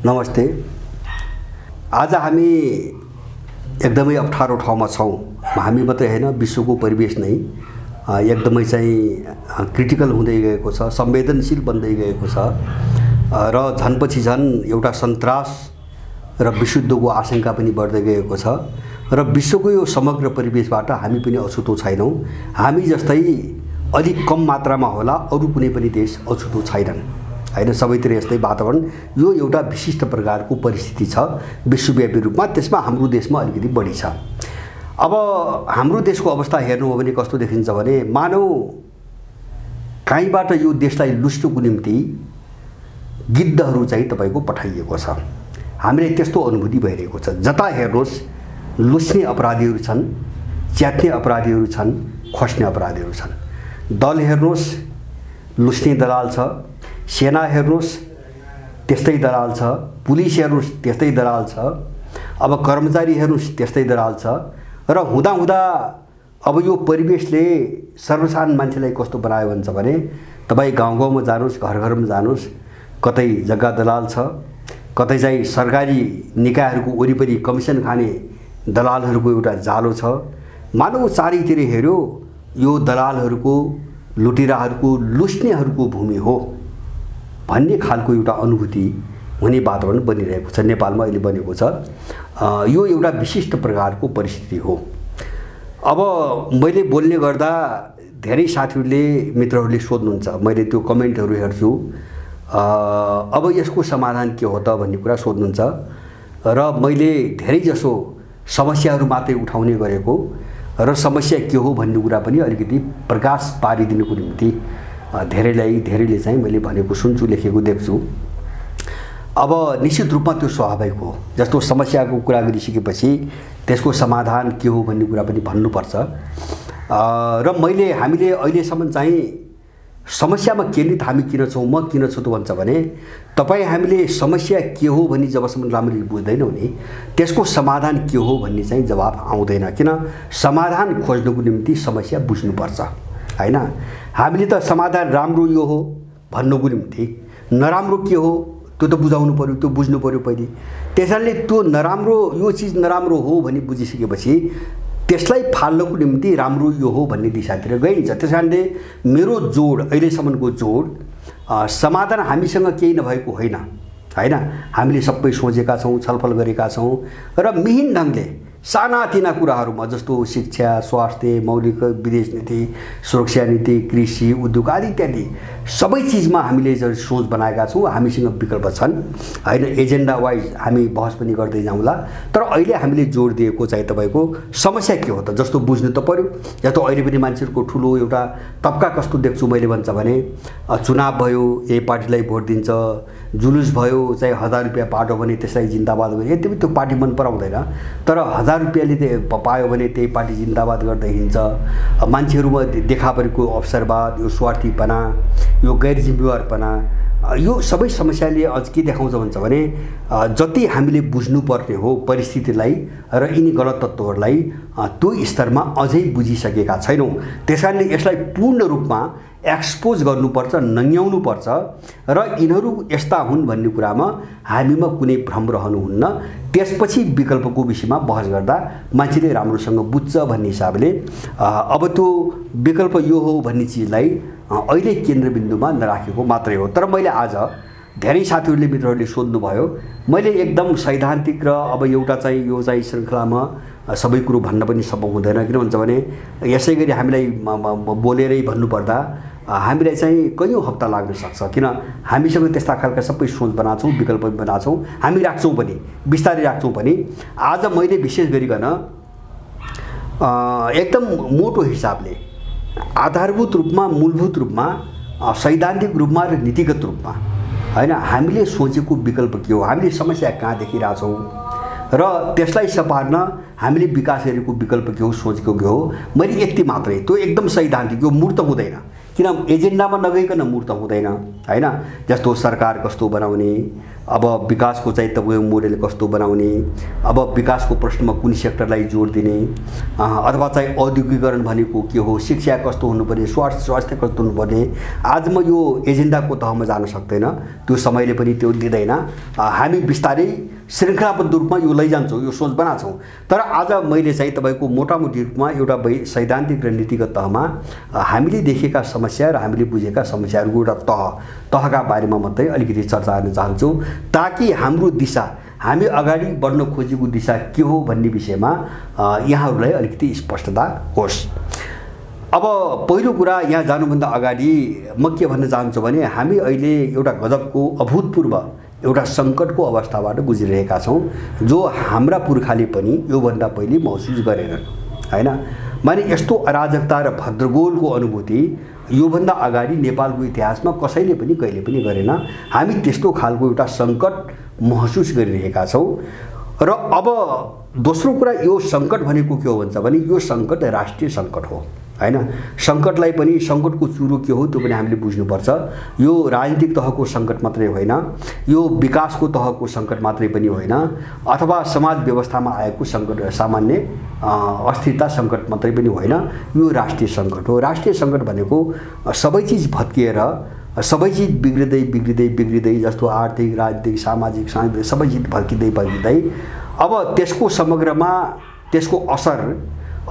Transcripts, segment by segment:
नमस्ते। आज हामी एकदमै अप्ठ्यारो ठाउँमा छौँ। हामी मात्रै हैन, विश्वको परिवेश नै एकदमै चाहिँ क्रिटिकल हुँदै गएको छ, संवेदनशील बन्दै गएको छ र झनपछि झन एउटा सन्तास र विशुद्धको आशंका पनि बढ्दै गएको छ र विश्वको यो समग्र परिवेशबाट हामी पनि अछुतो छैनौँ। हामी जस्तै अलिक कम मात्रामा होला अरू कुनै पनि देश अछुतो छैनन् हैन। सबैतिर यस्तै वातावरण, यो एउटा विशिष्ट प्रकारको परिस्थिति छ विश्वव्यापी रूपमा। त्यसमा हाम्रो देशमा अलिकति बढी छ। अब हाम्रो देशको अवस्था हेर्नु हो भने कस्तो देखिन्छ भने मानव कहीँबाट यो देशलाई लुस्नुको निम्ति गिद्धहरू चाहिँ तपाईको पठाइएको छ। हामीले त्यस्तो अनुभूति भइरहेको छ। जता हेर्नुहोस् लुस्ने अपराधीहरू छन्, च्यात्ने अपराधीहरू छन्, खस्ने अपराधीहरू छन्। दल हेर्नुहोस् लुस्ने दलाल छ, सेना हेर्नुहोस् त्यस्तै दलाल छ, पुलिस हेर्नुहोस् त्यस्तै दलाल छ, अब कर्मचारी हेर्नुहोस् त्यस्तै दलाल छ। र हुँदा अब यो परिवेशले सर्वसाधारण मान्छेलाई कस्तो बनायो भन्छ भने तपाईँ गाउँ गाउँमा जानुहोस्, घर घरमा जानुहोस्, कतै जग्गा दलाल छ, कतै चाहिँ सरकारी निकायहरूको वरिपरि कमिसन खाने दलालहरूको एउटा जालो छ। मानव चारैतिर हेर्यो यो दलालहरूको, लुटेराहरूको, लुस्नेहरूको भूमि हो भन्ने खालको एउटा अनुभूति हुने वातावरण बनिरहेको छ। नेपालमा अहिले बनेको छ। यो एउटा विशिष्ट प्रकारको परिस्थिति हो। अब मैले बोल्ने गर्दा धेरै साथीहरूले, मित्रहरूले सोध्नुहुन्छ, मैले त्यो कमेन्टहरू हेर्छु, अब यसको समाधान के हो त भन्ने कुरा सोध्नुहुन्छ र मैले धेरै जसो समस्याहरू मात्रै उठाउने गरेको र समस्या के हो भन्ने कुरा पनि अलिकति प्रकाश पारिदिनुको निम्ति धेरैले चाहिँ मैले भनेको सुन्छु, लेखेको देख्छु। अब निश्चित रूपमा त्यो स्वाभाविक हो। जस्तो समस्याको कुरा गरिसकेपछि त्यसको समाधान के हो भन्ने कुरा पनि भन्नुपर्छ। र हामीले अहिलेसम्म चाहिँ समस्यामा केन्द्रित हामी किन छौँ, म किन छु त भन्छ भने तपाईँ हामीले समस्या के हो भन्ने जबसम्म राम्ररी बुझ्दैनौँ नि त्यसको समाधान के हो भन्ने चाहिँ जवाब आउँदैन। किन समाधान खोज्नुको निम्ति समस्या बुझ्नुपर्छ हैन। हामीले त समाधान राम्रो यो हो भन्नुको निम्ति नराम्रो के हो त्यो त बुझाउनु पर्यो, त्यो बुझ्नु पर्यो पहिले। त्यसैले त्यो नराम्रो, यो चिज नराम्रो हो भनी बुझिसकेपछि त्यसलाई फाल्नको निम्ति राम्रो यो हो भन्ने दिशातिर गइन्छ। त्यसकारणले मेरो जोड, अहिलेसम्मको जोड समाधान हामीसँग केही नभएको होइन हैन। हामीले सबै सोचेका छौँ, छलफल गरेका छौँ र मिहिन ढङ्गले सानातिना कुराहरूमा जस्तो शिक्षा, स्वास्थ्य, मौलिक विदेश नीति, सुरक्षा नीति, कृषि, उद्योग आदि इत्यादि सबै चिजमा हामीले सोच बनाएका छौँ। हामीसँग विकल्प छन् हैन। एजेन्डा वाइज हामी बहस पनि गर्दै जाउँला। तर अहिले हामीले जोड दिएको चाहिँ तपाईँको समस्या के हो त जस्तो बुझ्नु त पर्यो। जस्तो अहिले पनि मान्छेहरूको ठुलो एउटा तब्का कस्तो देख्छु मैले भन्छ भने चुनाव भयो ए पार्टीलाई भोट दिन्छ, जुलुस भयो चाहिँ 1000 रुपियाँ पाटो भने त्यसलाई जिन्दाबाद गरे। यति पनि त्यो पार्टी मन पराउँदैन, तर 1000 रुपियाँले पायो भने त्यही पार्टी जिन्दाबाद गर्दै हिँड्छ। मान्छेहरूमा देखा परेको अवसरवाद, यो स्वार्थीपना, यो गैर जिम्मेवारपना, यो सबै समस्याले अझ के देखाउँछ भन्छ भने जति हामीले बुझ्नुपर्ने हो परिस्थितिलाई र यिनी गलत तत्त्वहरूलाई त्यो स्तरमा अझै बुझिसकेका छैनौँ। त्यसकारणले यसलाई पूर्ण रूपमा एक्सपोज गर्नुपर्छ, नङ्ग्याउनुपर्छ र यिनीहरू यस्ता हुन् भन्ने कुरामा हामीमा कुनै भ्रम रहनुहुन्न। त्यसपछि विकल्पको विषयमा बहस गर्दा मान्छेले राम्रोसँग बुझ्छ भन्ने हिसाबले अब त्यो विकल्प यो हो भन्ने चिजलाई अहिले केन्द्रबिन्दुमा नराखेको मात्रै हो। तर मैले आज धेरै साथीहरूले, मित्रहरूले सोध्नुभयो, मैले एकदम सैद्धान्तिक र अब एउटा चाहिँ यो चाहिँ श्रृङ्खलामा सबै कुरो भन्न पनि सम्भव हुँदैन। किन भन्छ भने यसै गरी हामीलाई बोलेरै भन्नुपर्दा हामीलाई चाहिँ कैयौँ हप्ता लाग्न सक्छ। किन हामीसँग त्यस्ता खालका सबै सोच बनाछौँ, विकल्प पनि बनाछौँ, हामी राख्छौँ पनि, बिस्तारै राख्छौँ पनि। आज मैले विशेष गरिकन एकदम मोटो हिसाबले आधारभूत रूपमा, मूलभूत रूपमा, सैद्धान्तिक रूपमा र नीतिगत रूपमा हैन हामीले सोचेको विकल्प के हो, हामीले समस्या कहाँ देखिरहेछौँ र त्यसलाई सपार्न हामीले विकास गरेको विकल्प के हो, सोचेको के हो, मैले यति मात्रै। त्यो एकदम सैद्धान्तिक, यो मूर्त हुँदैन। किन एजेन्डामा नगइकन मूर्त हुँदैन हैन। जस्तो सरकार कस्तो बनाउने, अब विकासको चाहिँ तपाईँको मोडेल कस्तो बनाउने, अब विकासको प्रश्नमा कुन सेक्टरलाई जोड दिने, अथवा चाहिँ औद्योगिकरण भनेको के हो, शिक्षा कस्तो हुनुपर्ने, स्वास्थ्य कस्तो हुनुपर्ने, आज म यो एजेन्डाको तहमा जान सक्दैन, त्यो समयले पनि त्यो दिँदैन। हामी बिस्तारै श्रृङ्खलाबद्ध रूपमा यो लैजान्छौँ, यो सोच बनाउँछौँ। तर आज मैले चाहिँ तपाईँको मोटामोटी रूपमा एउटा सैद्धान्तिक र नीतिगत तहमा हामीले देखेका समस्या र हामीले बुझेका समस्याहरूको एउटा तहका बारेमा मात्रै अलिकति चर्चा गर्न चाहन्छौँ, ताकि हाम्रो दिशा, हामी अगाडि बढ्न खोजेको दिशा के हो भन्ने विषयमा यहाँहरूलाई अलिकति स्पष्टता होस्। अब पहिलो कुरा, यहाँ जानुभन्दा अगाडि म के भन्न चाहन्छु भने हामी अहिले एउटा गजबको अभूतपूर्व एउटा सङ्कटको अवस्थाबाट गुज्रिरहेका छौँ, जो हाम्रा पुर्खाले पनि योभन्दा पहिले महसुस गरेनन्, हैन। माने यस्तो अराजकता र भद्रगोलको अनुभूति योभन्दा अगाडि नेपालको इतिहासमा कसैले पनि कहिले पनि गरेन। हामी त्यस्तो खालको एउटा सङ्कट महसुस गरिरहेका छौँ। र अब दोस्रो कुरा, यो सङ्कट भनेको के हो भन्छ भने यो सङ्कट राष्ट्रिय सङ्कट हो, हैन। सङ्कटलाई पनि, सङ्कटको चुरो के हो त्यो पनि हामीले बुझ्नुपर्छ। यो राजनीतिक तहको सङ्कट मात्रै होइन, यो विकासको तहको सङ्कट मात्रै पनि होइन, अथवा समाज व्यवस्थामा आएको सङ्कट, सामान्य अस्थिरता सङ्कट मात्रै पनि होइन, यो राष्ट्रिय सङ्कट हो। राष्ट्रिय सङ्कट भनेको सबै चिज भत्किएर, सबै चिज बिग्रिँदै जस्तो आर्थिक, राजनीतिक, सामाजिक सबै चिज भत्किँदै अब त्यसको समग्रमा त्यसको असर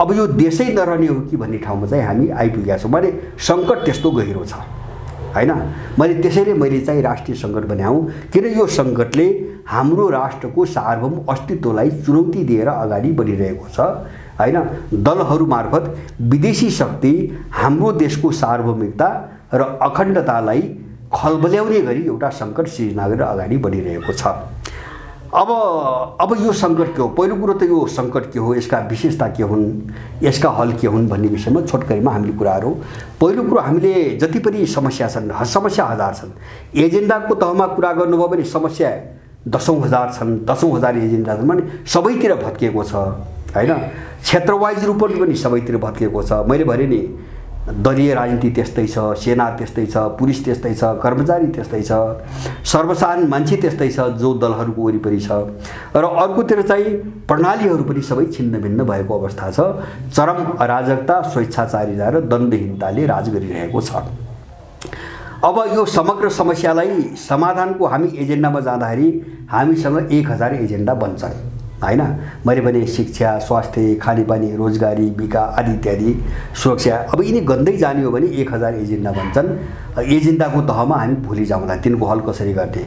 अब यो देशै नरहने हो कि भन्ने ठाउँमा चाहिँ हामी आइपुगेका छौँ। मैले सङ्कट त्यस्तो गहिरो छ, हैन। त्यसैले मैले चाहिँ राष्ट्रिय सङ्कट बनाऊँ, किन यो सङ्कटले हाम्रो राष्ट्रको सार्वभौम अस्तित्वलाई चुनौती दिएर अगाडि बढिरहेको छ, हैन। दलहरू मार्फत विदेशी शक्ति हाम्रो देशको सार्वभौमिकता र अखण्डतालाई खलबल्याउने गरी एउटा सङ्कट सिर्जना गरेर अगाडि बढिरहेको छ। अब यो सङ्कट के हो? पहिलो कुरो त यो सङ्कट के हो, यसका विशेषता के हुन्, यसका हल के हुन् भन्ने विषयमा छोटकरीमा हामीले कुराहरू। पहिलो कुरो, हामीले जति पनि समस्या छन्, समस्या हजार छन्। एजेन्डाको तहमा कुरा गर्नुभयो भने समस्या दसौँ हजार छन्, दसौँ हजार एजेन्डा छन्, भने सबैतिर भत्किएको छ, हैन। क्षेत्रवाइज रूपमा पनि सबैतिर भत्किएको छ। मैले भने नि दलीय राजनीति त्यस्तै छ, सेना त्यस्तै छ, पुलिस त्यस्तै छ, कर्मचारी त्यस्तै छ, सर्वसाधारण मान्छे त्यस्तै छ जो दलहरूको वरिपरि छ। र अर्कोतिर चाहिँ प्रणालीहरू पनि सबै छिन्नभिन्न भएको अवस्था छ। चरम अराजकता, स्वेच्छाचारिता र दण्डहीनताले राज गरिरहेको छ। अब यो समग्र समस्यालाई समाधानको हामी एजेन्डामा जाँदाखेरि हामीसँग 1000 एजेन्डा बन्छन्, हैन। मैले भने शिक्षा, स्वास्थ्य, खानेपानी, रोजगारी, विकास आदि इत्यादि, सुरक्षा, अब यिनी गन्दै जाने हो भने 1000 एजेन्डा बन्छन्। एजेन्डाको तहमा हामी भुलि जाउँला तिनको हल कसरी गर्ने।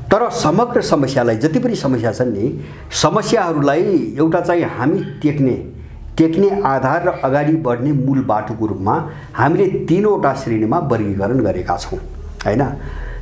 तर समग्र समस्यालाई, जति पनि समस्या छन् नि, समस्याहरूलाई एउटा चाहिँ हामी टेक्ने आधार र अगाडि बढ्ने मूल बाटोको रूपमा हामीले 3वटा श्रेणीमा वर्गीकरण गरेका छौँ, हैन।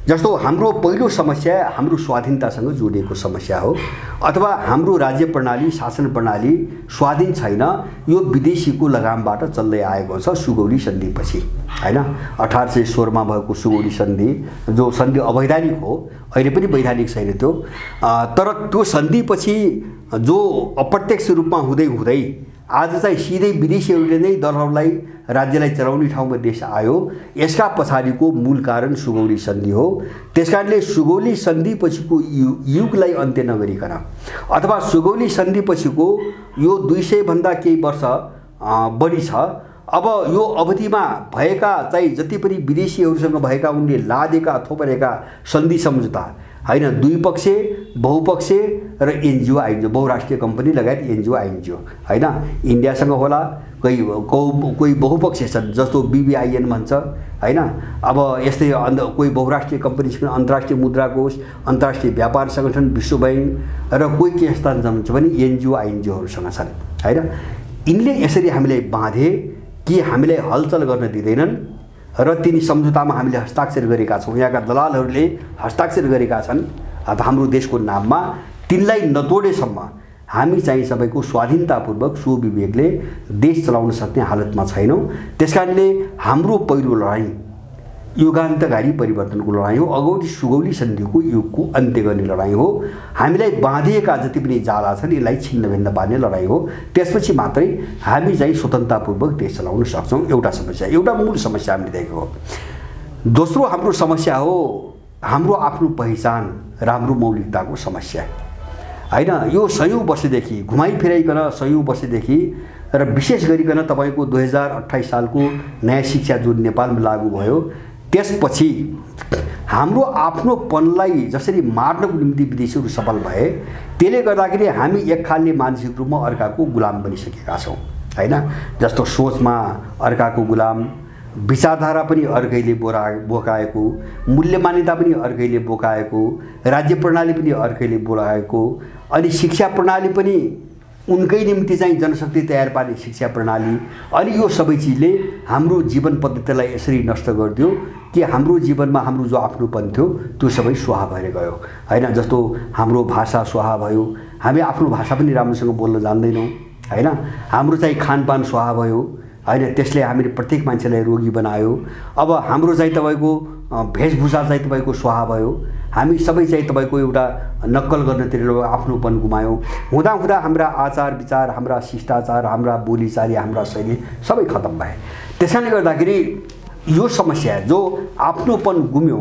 जस्तो हाम्रो पहिलो समस्या हाम्रो स्वाधीनतासँग जोडिएको समस्या हो, अथवा हाम्रो राज्य प्रणाली, शासन प्रणाली स्वाधीन छैन, यो विदेशीको लगामबाट चल्दै आएको छ सुगौली सन्धिपछि, हैन। 1816 मा भएको सुगौली सन्धि, जो सन्धि अवैधानिक हो, अहिले पनि वैधानिक छैन त्यो, तर त्यो सन्धिपछि जो अप्रत्यक्ष रूपमा हुँदै आज चाहिँ सिधै विदेशीहरूले नै दलहरूलाई, राज्यलाई चलाउने ठाउँमा देश आयो। यसका पछाडिको मूल कारण सुगौली सन्धि हो। त्यसकारणले सुगौली सन्धिपछिको युगलाई अन्त्य नगरिकन, अथवा सुगौली सन्धिपछिको यो 200 भन्दा केही वर्ष बढी छ, अब यो अवधिमा भएका चाहिँ जति पनि विदेशीहरूसँग भएका उनले लादेका, थोपरेका सन्धि सम्झौता, हैन, द्विपक्षीय, बहुपक्षीय र एनजिओ आइएनजिओ, बहुराष्ट्रिय कम्पनी लगायत एनजिओ आइएनजिओ, हैन। इन्डियासँग होला, कोही बहुपक्षीय छन् जस्तो BBIN भन्छ, हैन। अब यस्तै कोही बहुराष्ट्रिय कम्पनीसँग अन्तर्राष्ट्रिय मुद्रा कोष, अन्तर्राष्ट्रिय व्यापार सङ्गठन, विश्व बैंक, र कोही के यस्ता भन्छ भने एनजिओ आइएनजिओहरूसँग छन्, हैन। यिनले यसरी हामीलाई बाँधे कि हामीलाई हलचल गर्न दिँदैनन् र तिनी सम्झौतामा हामीले हस्ताक्षर गरेका छौँ, यहाँका दलालहरूले हस्ताक्षर गरेका छन् हाम्रो देशको नाममा। तिनलाई नतोडेसम्म हामी चाहिँ सबैको स्वाधीनतापूर्वक सुविवेकले देश चलाउन सक्ने हालतमा छैनौँ। त्यसकारणले हाम्रो पहिलो लडाइँ युगान्तकारी परिवर्तनको लडाइँ हो, अगौटी सुगौली सन्धिको युगको अन्त्य गर्ने लडाइँ हो। हामीलाई बाँधिएका जति पनि जाला छन् यसलाई छिन्नभिन्न पार्ने लडाइँ हो। त्यसपछि मात्रै हामी चाहिँ स्वतन्त्रतापूर्वक देश चलाउन सक्छौँ। एउटा समस्या, एउटा मूल समस्या हामीले देखेको हो। दोस्रो हाम्रो समस्या हो हाम्रो आफ्नो पहिचान र हाम्रो मौलिकताको समस्या हैन। यो सयौं वर्षदेखि घुमाइफिराइकन सयौं वर्षदेखि र विशेष गरिकन तपाईको 2028 सालको नयाँ शिक्षा जुन नेपालमा लागू भयो त्यसपछि हाम्रो आफ्नोपनलाई जसरी मार्नको निम्ति विदेशीहरू सफल भए त्यसले गर्दाखेरि हामी एक खालले मानसिक रूपमा अर्काको गुलाम बनिसकेका छौं हैन। जस्तो सोचमा अर्काको गुलाम, विचारधारा पनि अर्कैले बोकाएको, मूल्य मान्यता पनि अर्कैले बोकाएको, राज्य प्रणाली पनि अर्कैले बोकाएको, अनि शिक्षा प्रणाली पनि उनकै निम्ति चाहिँ जनशक्ति तयार पार्ने शिक्षा प्रणाली। अनि यो सबै चिजले हाम्रो जीवन पद्धतिलाई यसरी नष्ट गरिदियो कि हाम्रो जीवनमा हाम्रो जो आफ्नोपन थियो त्यो सबै स्वाहा भएर गयो हैन। जस्तो हाम्रो भाषा स्वाहा भयो, हामी आफ्नो भाषा पनि राम्रोसँग बोल्न जान्दैनौँ हैन। हाम्रो चाहिँ खानपान स्वाहा भयो हैन, त्यसले हामीले प्रत्येक मान्छेलाई रोगी बनायो। अब हाम्रो चाहिँ तपाईको भेषभूषा चाहिँ तपाईको स्वाहा भयो, हामी सबै चाहिँ तपाईको एउटा नक्कल गर्नतिर आफ्नोपन गुमायौँ। हुँदा हाम्रा आचार विचार, हाम्रा शिष्टाचार, हाम्रा बोलीचाली, हाम्रा शैली सबै खतम भए। त्यसैले गर्दाखेरि यो समस्या जो आफ्नोपन गुम्यो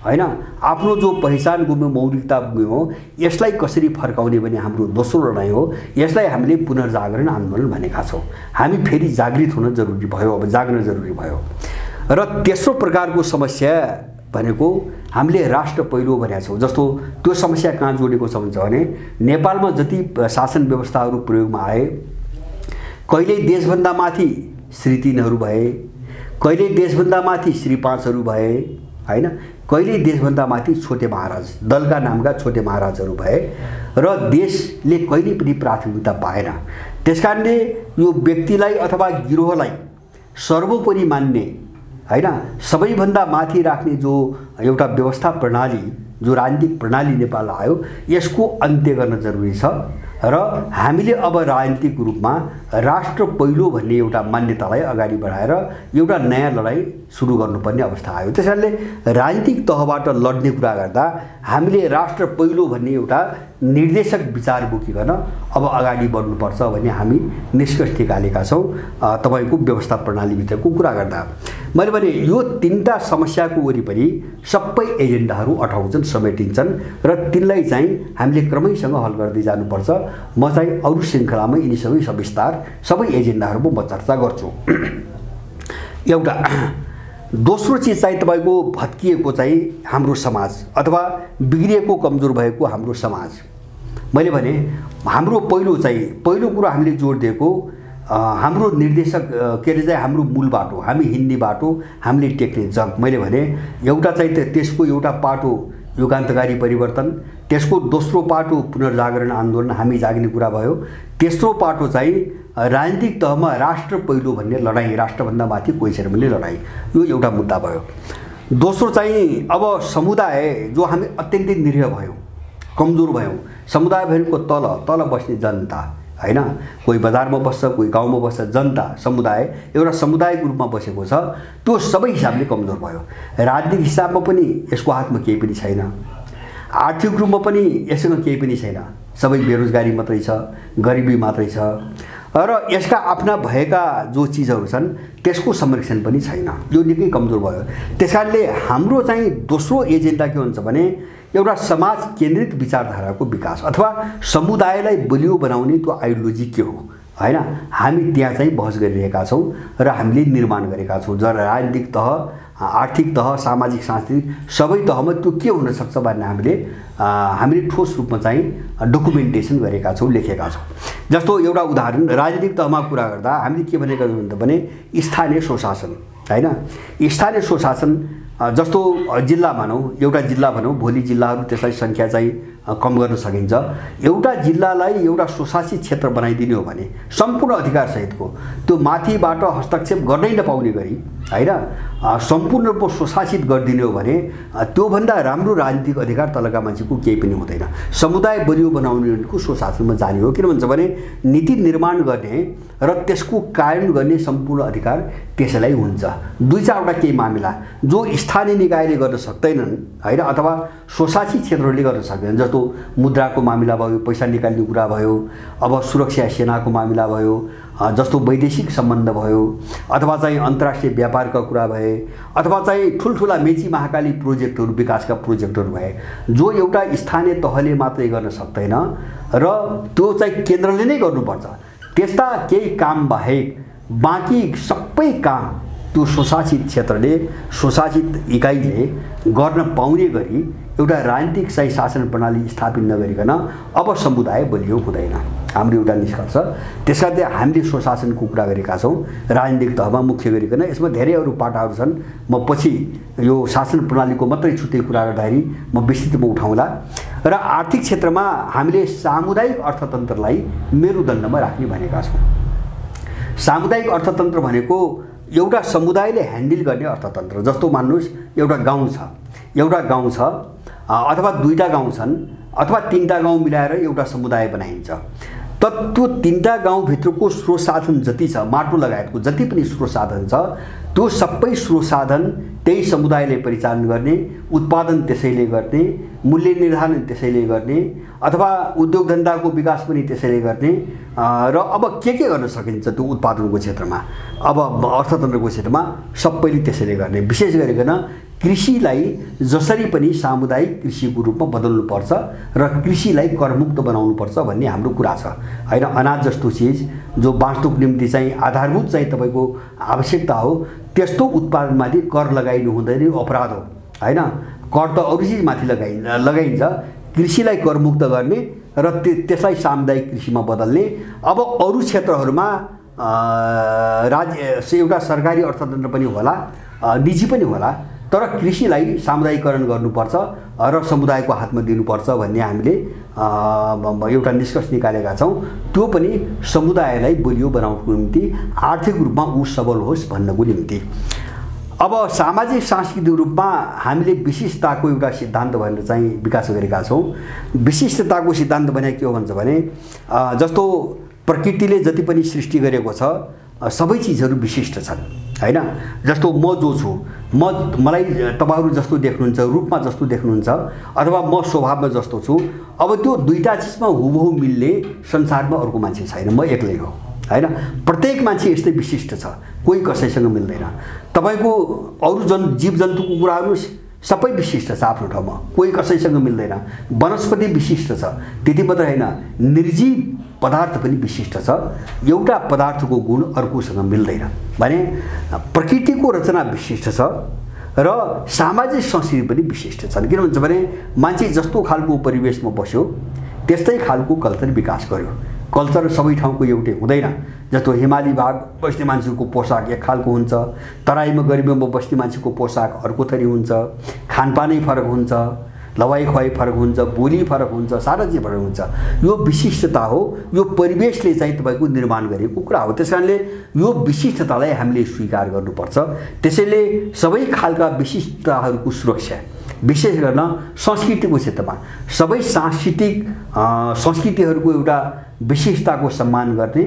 हैन, आफ्नो जो पहिचान गुम्यो, मौलिकता गुम्यो, यसलाई कसरी फर्काउने भने हाम्रो दोस्रो लडाईँ हो। यसलाई हामीले पुनर्जागरण आन्दोलन भनेका छौँ। हामी फेरि जागृत हुन जरुरी भयो, अब जाग्न जरुरी भयो। र तेस्रो प्रकारको समस्या भनेको हामीले राष्ट्र पहिलो भनेका छौँ। जस्तो त्यो समस्या कहाँ जोडेको छ भने नेपालमा जति शासन व्यवस्थाहरू प्रयोगमा आए, कहिले देशभन्दा माथि श्री 3हरू भए, कहिले देशभन्दा माथि श्री 5हरू भए हैन, कहिले देशभन्दा माथि छोटे महाराज, दलका नामका छोटे महाराजहरू भए र देशले कहिले पनि प्राथमिकता पाएन। त्यसकारणले यो व्यक्तिलाई अथवा गिरोहलाई सर्वोपरि मान्ने हैन, सबैभन्दा माथि राख्ने जो एउटा व्यवस्था प्रणाली, जो राजनीतिक प्रणाली नेपाल आयो, यसको अन्त्य गर्न जरुरी छ। र हामीले अब राजनीतिक रूपमा राष्ट्र पहिलो भन्ने एउटा मान्यतालाई अगाडि बढाएर एउटा नयाँ लडाईँ सुरु गर्नुपर्ने अवस्था आयो। त्यसैले राजनीतिक तहबाट लड्ने कुरा गर्दा हामीले राष्ट्र पहिलो भन्ने एउटा निर्देशक विचार बोकिकन अब अगाडि बढ्नुपर्छ भन्ने हामी निष्कर्ष निकालेका छौँ। तपाईको व्यवस्था प्रणालीभित्रको कुरा गर्दा मैले भने यो तीनटा समस्याको वरिपरि सबै एजेन्डाहरू अटाउँछन्, समेटिन्छन् र तिनलाई चाहिँ हामीले क्रमैसँग हल गर्दै जानुपर्छ। म चाहिँ अरु श्रृङ्खलामा यिनी सबै सविस्तार सबै एजेन्डाहरूको म चर्चा गर्छु। एउटा दोस्रो चिज चाहिँ तपाईको भत्किएको चाहिँ हाम्रो समाज अथवा बिग्रिएको कमजोर भएको हाम्रो समाज। मैले भने हाम्रो पहिलो कुरा हामीले जोड दिएको हाम्रो निर्देशक के अरे चाहिँ हाम्रो मूल बाटो, हामी हिँड्ने बाटो, हामीले टेक्ने जग। मैले भने एउटा चाहिँ त्यसको एउटा पाटो युगान्तकारी परिवर्तन, त्यसको दोस्रो पाटो पुनर्जागरण आन्दोलन, हामी जाग्ने कुरा भयो। तेस्रो पाटो चाहिँ राजनीतिक तहमा राष्ट्र पहिलो भन्ने लडाईँ, राष्ट्रभन्दा माथि कोही छैन भन्ने लडाईँ, यो एउटा मुद्दा भयो। दोस्रो चाहिँ अब समुदाय जो हामी अत्यन्तै निरीह भयौँ, कमजोर भयौँ, समुदाय भनेको तल बस्ने जनता हैन, कोही बजारमा बस्छ, कोही गाउँमा बस्छ, जनता समुदाय एउटा समुदायको रूपमा बसेको छ, त्यो सबै हिसाबले कमजोर भयो। राजनीतिक हिसाबमा पनि यसको हातमा केही पनि छैन, आर्थिक रूपमा पनि यससँग केही पनि छैन, सबै बेरोजगारी मात्रै छ, गरिबी मात्रै छ र यसका आफ्ना भएका जो चिजहरू छन् त्यसको संरक्षण पनि छैन। यो निकै कमजोर भयो। त्यसकारणले हाम्रो चाहिँ दोस्रो एजेन्डा के हुन्छ भने एउटा समाज केन्द्रित विचारधाराको विकास अथवा समुदायलाई बलियो बनाउने त्यो आइडियोलोजी के हो हैन, हामी त्यहाँ चाहिँ बहस गरिरहेका छौँ र हामीले निर्माण गरेका छौँ। जब राजनीतिक तह, आर्थिक तह, सामाजिक सांस्कृतिक सबै तहमा त्यो के हुन सक्छ भन्ने हामीले ठोस रूपमा चाहिँ डकुमेन्टेसन गरेका छौँ, लेखेका छौँ। जस्तो एउटा उदाहरण राजनीतिक तहमा कुरा गर्दा हामीले के भनेका छौँ भने स्थानीय स्वशासन हैन, स्थानीय स्वशासन जस्तो जिल्ला भनौँ, एउटा जिल्ला भनौँ, भोलि जिल्लाहरू त्यसलाई सङ्ख्या चाहिँ कम गर्न सकिन्छ। एउटा जिल्लालाई एउटा स्वशासित क्षेत्र बनाइदिने हो भने सम्पूर्ण अधिकार सहितको त्यो माथिबाट हस्तक्षेप गर्नै नपाउने गरी हैन सम्पूर्ण रूपमा स्वशासित गरिदिने हो भने त्योभन्दा राम्रो राजनीतिक अधिकार तलका मान्छेको केही पनि हुँदैन। समुदाय बलियो बनाउनेको स्वशासनमा जाने हो। किन भन्छ भने नीति निर्माण गर्ने र त्यसको कार्यान्वयन गर्ने सम्पूर्ण अधिकार त्यसैलाई हुन्छ। दुई चारवटा केही मामिला जो स्थानीय निकायले गर्न सक्दैनन् हैन अथवा स्वशासित क्षेत्रहरूले गर्न सक्दैनन्, जस्तो मुद्राको मामिला भयो, पैसा निकाल्ने कुरा भयो, अब सुरक्षा सेनाको मामिला भयो, जस्तो वैदेशिक सम्बन्ध भयो अथवा चाहिँ अन्तर्राष्ट्रिय व्यापारका कुरा भए अथवा चाहिँ ठुल्ठुला मेची महाकाली प्रोजेक्टहरू विकासका प्रोजेक्टहरू भए जो एउटा स्थानीय तहले मात्रै गर्न सक्दैन र त्यो चाहिँ केन्द्रले नै गर्नुपर्छ। त्यस्ता केही काम बाहेक बाँकी सबै काम त्यो स्वशासित क्षेत्रले स्वशासित इकाइले गर्न पाउने गरी एउटा राजनीतिक सही शासन प्रणाली स्थापित नगरिकन अब समुदाय बलियो हुँदैन, हाम्रो एउटा निष्कर्ष। त्यसकारण हामीले स्वशासनको कुरा गरेका छौँ राजनीतिक तहमा मुख्य गरिकन। यसमा धेरै अरू पाटाहरू छन्, म पछि यो शासन प्रणालीको मात्रै छुट्टै कुरा गर्दाखेरि म विस्तृतमा उठाउँला। र आर्थिक क्षेत्रमा हामीले सामुदायिक अर्थतन्त्रलाई मेरुदण्डमा राख्ने भनेका छौँ। सामुदायिक अर्थतन्त्र भनेको एउटा समुदायले ह्यान्डल गर्ने अर्थतन्त्र। जस्तो मान्नुहोस् एउटा गाउँ छ अथवा दुईटा गाउँ छन् अथवा तीनटा गाउँ मिलाएर एउटा समुदाय बनाइन्छ। त्यो तीनटा गाउँभित्रको स्रोत साधन जति छ, माटो लगायतको जति पनि स्रोत साधन छ, त्यो सबै स्रोत साधन त्यही समुदायले परिचालन गर्ने, उत्पादन त्यसैले गर्ने, मूल्य निर्धारण त्यसैले गर्ने अथवा उद्योग धन्दाको विकास पनि त्यसैले गर्ने। र अब के गर्न सकिन्छ त्यो उत्पादनको क्षेत्रमा, अब अर्थतन्त्रको क्षेत्रमा सबैले त्यसैले गर्ने। विशेष गरिकन कृषिलाई जसरी पनि सामुदायिक कृषिको रूपमा बदल्नुपर्छ र कृषिलाई करमुक्त बनाउनुपर्छ भन्ने हाम्रो कुरा छ हैन। अनाज जस्तो चिज जो बाँच्नुको निम्ति चाहिँ आधारभूत चाहिँ तपाईको आवश्यकता हो, त्यस्तो उत्पादनमाथि कर लगाइनु हुँदैन, अपराध हो हैन। कर त अरू चिजमाथि लगाइन्छ, कृषिलाई करमुक्त गर्ने र त्यसलाई सामुदायिक कृषिमा बदल्ने। अब अरू क्षेत्रहरूमा राज्य एउटा सरकारी अर्थतन्त्र पनि होला, निजी पनि होला, तर कृषिलाई सामुदायिकरण गर्नुपर्छ र समुदायको हातमा दिनुपर्छ भन्ने हामीले एउटा निष्कर्ष निकालेका छौँ। त्यो पनि समुदायलाई बलियो बनाउनको निम्ति, आर्थिक रूपमा ऊ सबल होस् भन्नको निम्ति। अब सामाजिक सांस्कृतिक रूपमा हामीले विशिष्टताको एउटा सिद्धान्त भनेर चाहिँ विकास गरेका छौँ। विशिष्टताको सिद्धान्त भने के हो भन्छ भने जस्तो प्रकृतिले जति पनि सृष्टि गरेको छ सबै चिजहरू विशिष्ट छन् हैन। जस्तो म जो छु, मलाई तपाईहरु जस्तो देख्नुहुन्छ, रूपमा जस्तो देख्नुहुन्छ अथवा म स्वभावमा जस्तो छु, अब त्यो दुईटा चिजमा हुबहु मिल्ने संसारमा अर्को मान्छे छैन, म एक्लै हो हैन। प्रत्येक मान्छे यस्तै विशिष्ट छ, कोही कसैसँग मिल्दैन। तपाईको अरु जीव जन्तुको कुरा गर्नुस्, सबै विशिष्ट छ आफ्नो ठाउँमा, कोही कसैसँग मिल्दैन। वनस्पति विशिष्ट छ, त्यति मात्र हैन, निर्जीव पदार्थ पनि विशिष्ट छ। एउटा पदार्थको गुण अर्कोसँग मिल्दैन भने प्रकृतिको रचना विशिष्ट छ र सामाजिक संस्कृति पनि विशिष्ट छन्। किन भन्छ भने मान्छे जस्तो खालको परिवेशमा बस्यो त्यस्तै खालको कल्चर विकास गर्यो। कल्चर सबै ठाउँको एउटै हुँदैन। जस्तो हिमाली भाग बस्ने मान्छेको पोसाक एक खालको हुन्छ, तराईमा गर्मीमा बस्ने मान्छेको पोसाक अर्को थरी हुन्छ, खानपानै फरक हुन्छ, लवाई खुवाई फरक हुन्छ, बोली फरक हुन्छ, सारा चिज फरक हुन्छ। यो विशिष्टता हो, यो परिवेशले चाहिँ तपाईको निर्माण गरेको कुरा हो। त्यसकारणले यो विशिष्टतालाई हामीले स्वीकार गर्नुपर्छ। त्यसैले सबै खालका विशिष्टताहरूको सुरक्षा, विशेष गर्न संस्कृतिको क्षेत्रमा सबै सांस्कृतिक संस्कृतिहरूको एउटा विशिष्टताको सम्मान गर्ने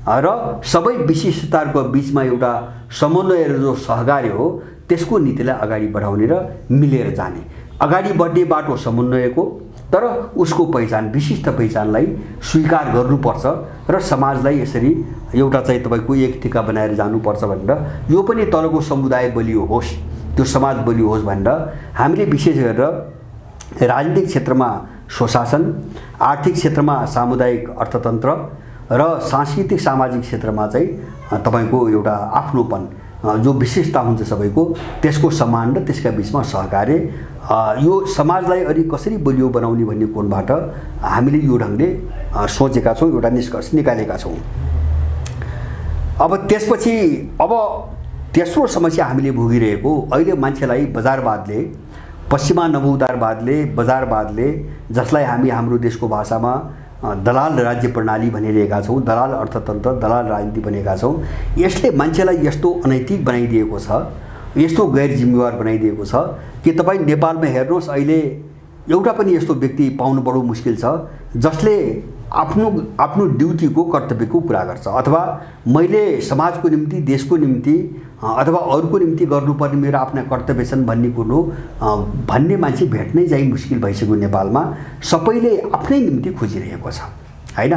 र सबै विशिष्टताहरूको बीचमा एउटा समन्वय र जो सहकार्य हो त्यसको नीतिलाई अगाडि बढाउने र मिलेर जाने। अगाडि बढ्ने बाटो समन्वयको, तर उसको पहिचान, विशिष्ट पहिचानलाई स्वीकार गर्नुपर्छ र समाजलाई यसरी एउटा चाहिँ तपाईको एक टिका बनाएर जानुपर्छ भनेर, यो पनि तलको समुदाय बलियो होस्, त्यो समाज बलियो होस् भनेर हामीले विशेष गरेर राजनीतिक क्षेत्रमा स्वशासन, आर्थिक क्षेत्रमा सामुदायिक अर्थतन्त्र र सांस्कृतिक सामाजिक क्षेत्रमा चाहिँ तपाईको एउटा आफ्नोपन, जो विशेषता हुन्छ सबैको, त्यसको सम्मान र त्यसका बीचमा सहकार्य, यो समाजलाई अलि कसरी बलियो बनाउने भन्ने कोणबाट हामीले यो ढङ्गले सोचेका छौँ, एउटा निष्कर्ष निकालेका छौँ। अब त्यसपछि अब तेस्रो समस्या हामीले भोगिरहेको, अहिले मान्छेलाई बजारवादले, पश्चिमा नवोदारवादले, बजारवादले, जसलाई हामी हाम्रो देशको भाषामा दलाल राज्य प्रणाली भनिरहेका छौँ, दलाल अर्थतन्त्र, दलाल राजनीति भनेका छौँ, यसले मान्छेलाई यस्तो अनैतिक बनाइदिएको छ, यस्तो गैर जिम्मेवार बनाइदिएको छ कि तपाईँ नेपालमा हेर्नुहोस्, अहिले एउटा पनि यस्तो व्यक्ति पाउनु बडो मुस्किल छ जसले आफ्नो ड्युटीको, कर्तव्यको कुरा गर्छ अथवा मैले समाजको निम्ति, देशको निम्ति अथवा अरूको निम्ति गर्नुपर्ने मेरो आफ्ना कर्तव्य छन् भन्ने कुरो भन्ने मान्छे भेट्नै चाहिँ मुस्किल भइसक्यो। नेपालमा सबैले आफ्नै निम्ति खोजिरहेको छ हैन।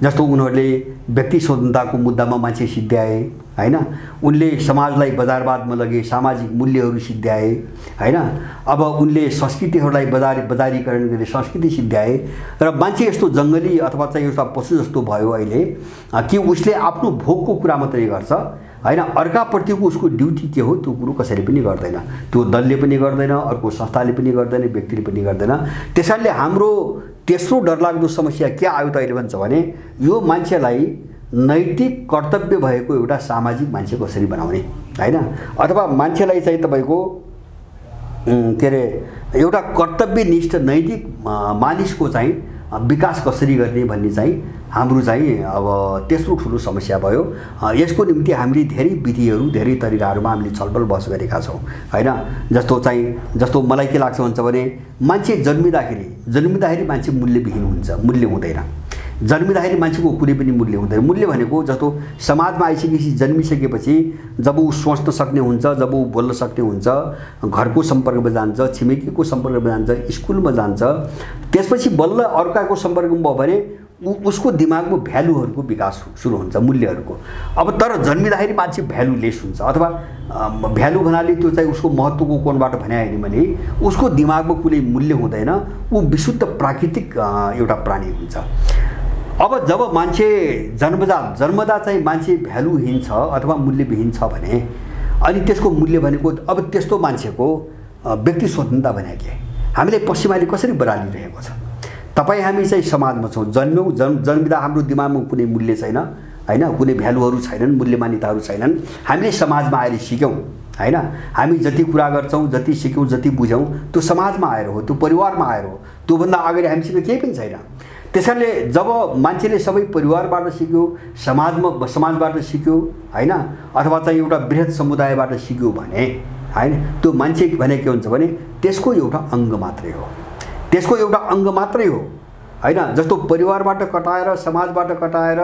जस्तो उनीहरूले व्यक्ति स्वतन्त्रताको मुद्दामा मान्छे सिद्ध्याए हैन, उनले समाजलाई बजारवादमा लगे, सामाजिक मूल्यहरू सिद्ध्याए हैन। अब उनले संस्कृतिहरूलाई बजारीकरण गरे, संस्कृति सिद्ध्याए र मान्छे यस्तो जङ्गली अथवा चाहिँ एउटा पशु जस्तो भयो अहिले कि उसले आफ्नो भोगको कुरा मात्रै गर्छ हैन, अर्काप्रतिको उसको ड्युटी के हो त्यो कुरो कसैले पनि गर्दैन, त्यो दलले पनि गर्दैन, अर्को संस्थाले पनि गर्दैन, व्यक्तिले पनि गर्दैन। त्यसैले हाम्रो तेस्रो डरलाग्दो समस्या के आयो त अहिले भन्छ भने यो मान्छेलाई नैतिक कर्तव्य भएको एउटा सामाजिक मान्छे कसरी बनाउने हैन, अथवा मान्छेलाई चाहिँ तपाईको के अरे एउटा कर्तव्यनिष्ठ नैतिक मानिसको चाहिँ विकास कसरी गर्ने भन्ने चाहिँ हाम्रो चाहिँ अब तेस्रो ठुलो समस्या भयो। यसको निम्ति हामीले धेरै विधिहरू धेरै तरिकाहरूमा हामीले छलफल बहस गरेका छौँ हैन। जस्तो मलाई के लाग्छ भन्छ भने मान्छे जन्मिँदाखेरि मान्छे मूल्यविहीन हुन्छ, मूल्य हुँदैन। जन्मिँदाखेरि मान्छेको कुनै पनि मूल्य हुँदैन। मूल्य भनेको जस्तो समाजमा आइसकेपछि जन्मिसकेपछि जब ऊ सोच्न सक्ने हुन्छ, जब ऊ बोल्न सक्ने हुन्छ, घरको सम्पर्कमा जान्छ, छिमेकीको सम्पर्कमा जान्छ, स्कुलमा जान्छ, त्यसपछि बल्ल अर्काको सम्पर्कमा भयो भने उसको दिमागमा भ्यालुहरूको विकास सुरु हुन्छ, मूल्यहरूको। अब तर जन्मिँदाखेरि मान्छे भ्यालुलेस हुन्छ, अथवा भ्यालु भन्नाले त्यो चाहिँ उसको महत्त्वको कोणबाट भने होइन भने उसको दिमागमा कुनै मूल्य हुँदैन, ऊ विशुद्ध प्राकृतिक एउटा प्राणी हुन्छ। अब जब मान्छे जन्मदा चाहिँ मान्छे भ्यालुहीन छ अथवा मूल्यविहीन छ भने अनि त्यसको मूल्य भनेको अब त्यस्तो मान्छेको व्यक्ति स्वतन्त्रता भने के हामीले पश्चिमाले कसरी बरालिरहेको छ। तपाईँ हामी चाहिँ समाजमा छौँ, जन्मिँदा हाम्रो दिमागमा कुनै मूल्य छैन हैन, कुनै भ्यालुहरू छैनन्, मूल्य मान्यताहरू छैनन्। हामीले समाजमा आएर सिक्यौँ हैन, हामी जति कुरा गर्छौँ, जति सिक्यौँ, जति बुझ्यौँ त्यो समाजमा आएर हो, त्यो परिवारमा आएर हो, त्योभन्दा अगाडि हामीसँग केही पनि छैन। त्यसैले जब मान्छेले सबै परिवारबाट सिक्यो, समाजबाट सिक्यो हैन, अथवा चाहिँ एउटा बृहत समुदायबाट सिक्यो भने हैन, त्यो मान्छे भने के हुन्छ भने त्यसको एउटा अङ्ग मात्रै हो, त्यसको एउटा अङ्ग मात्रै हो हैन। जस्तो परिवारबाट कटाएर, समाजबाट कटाएर,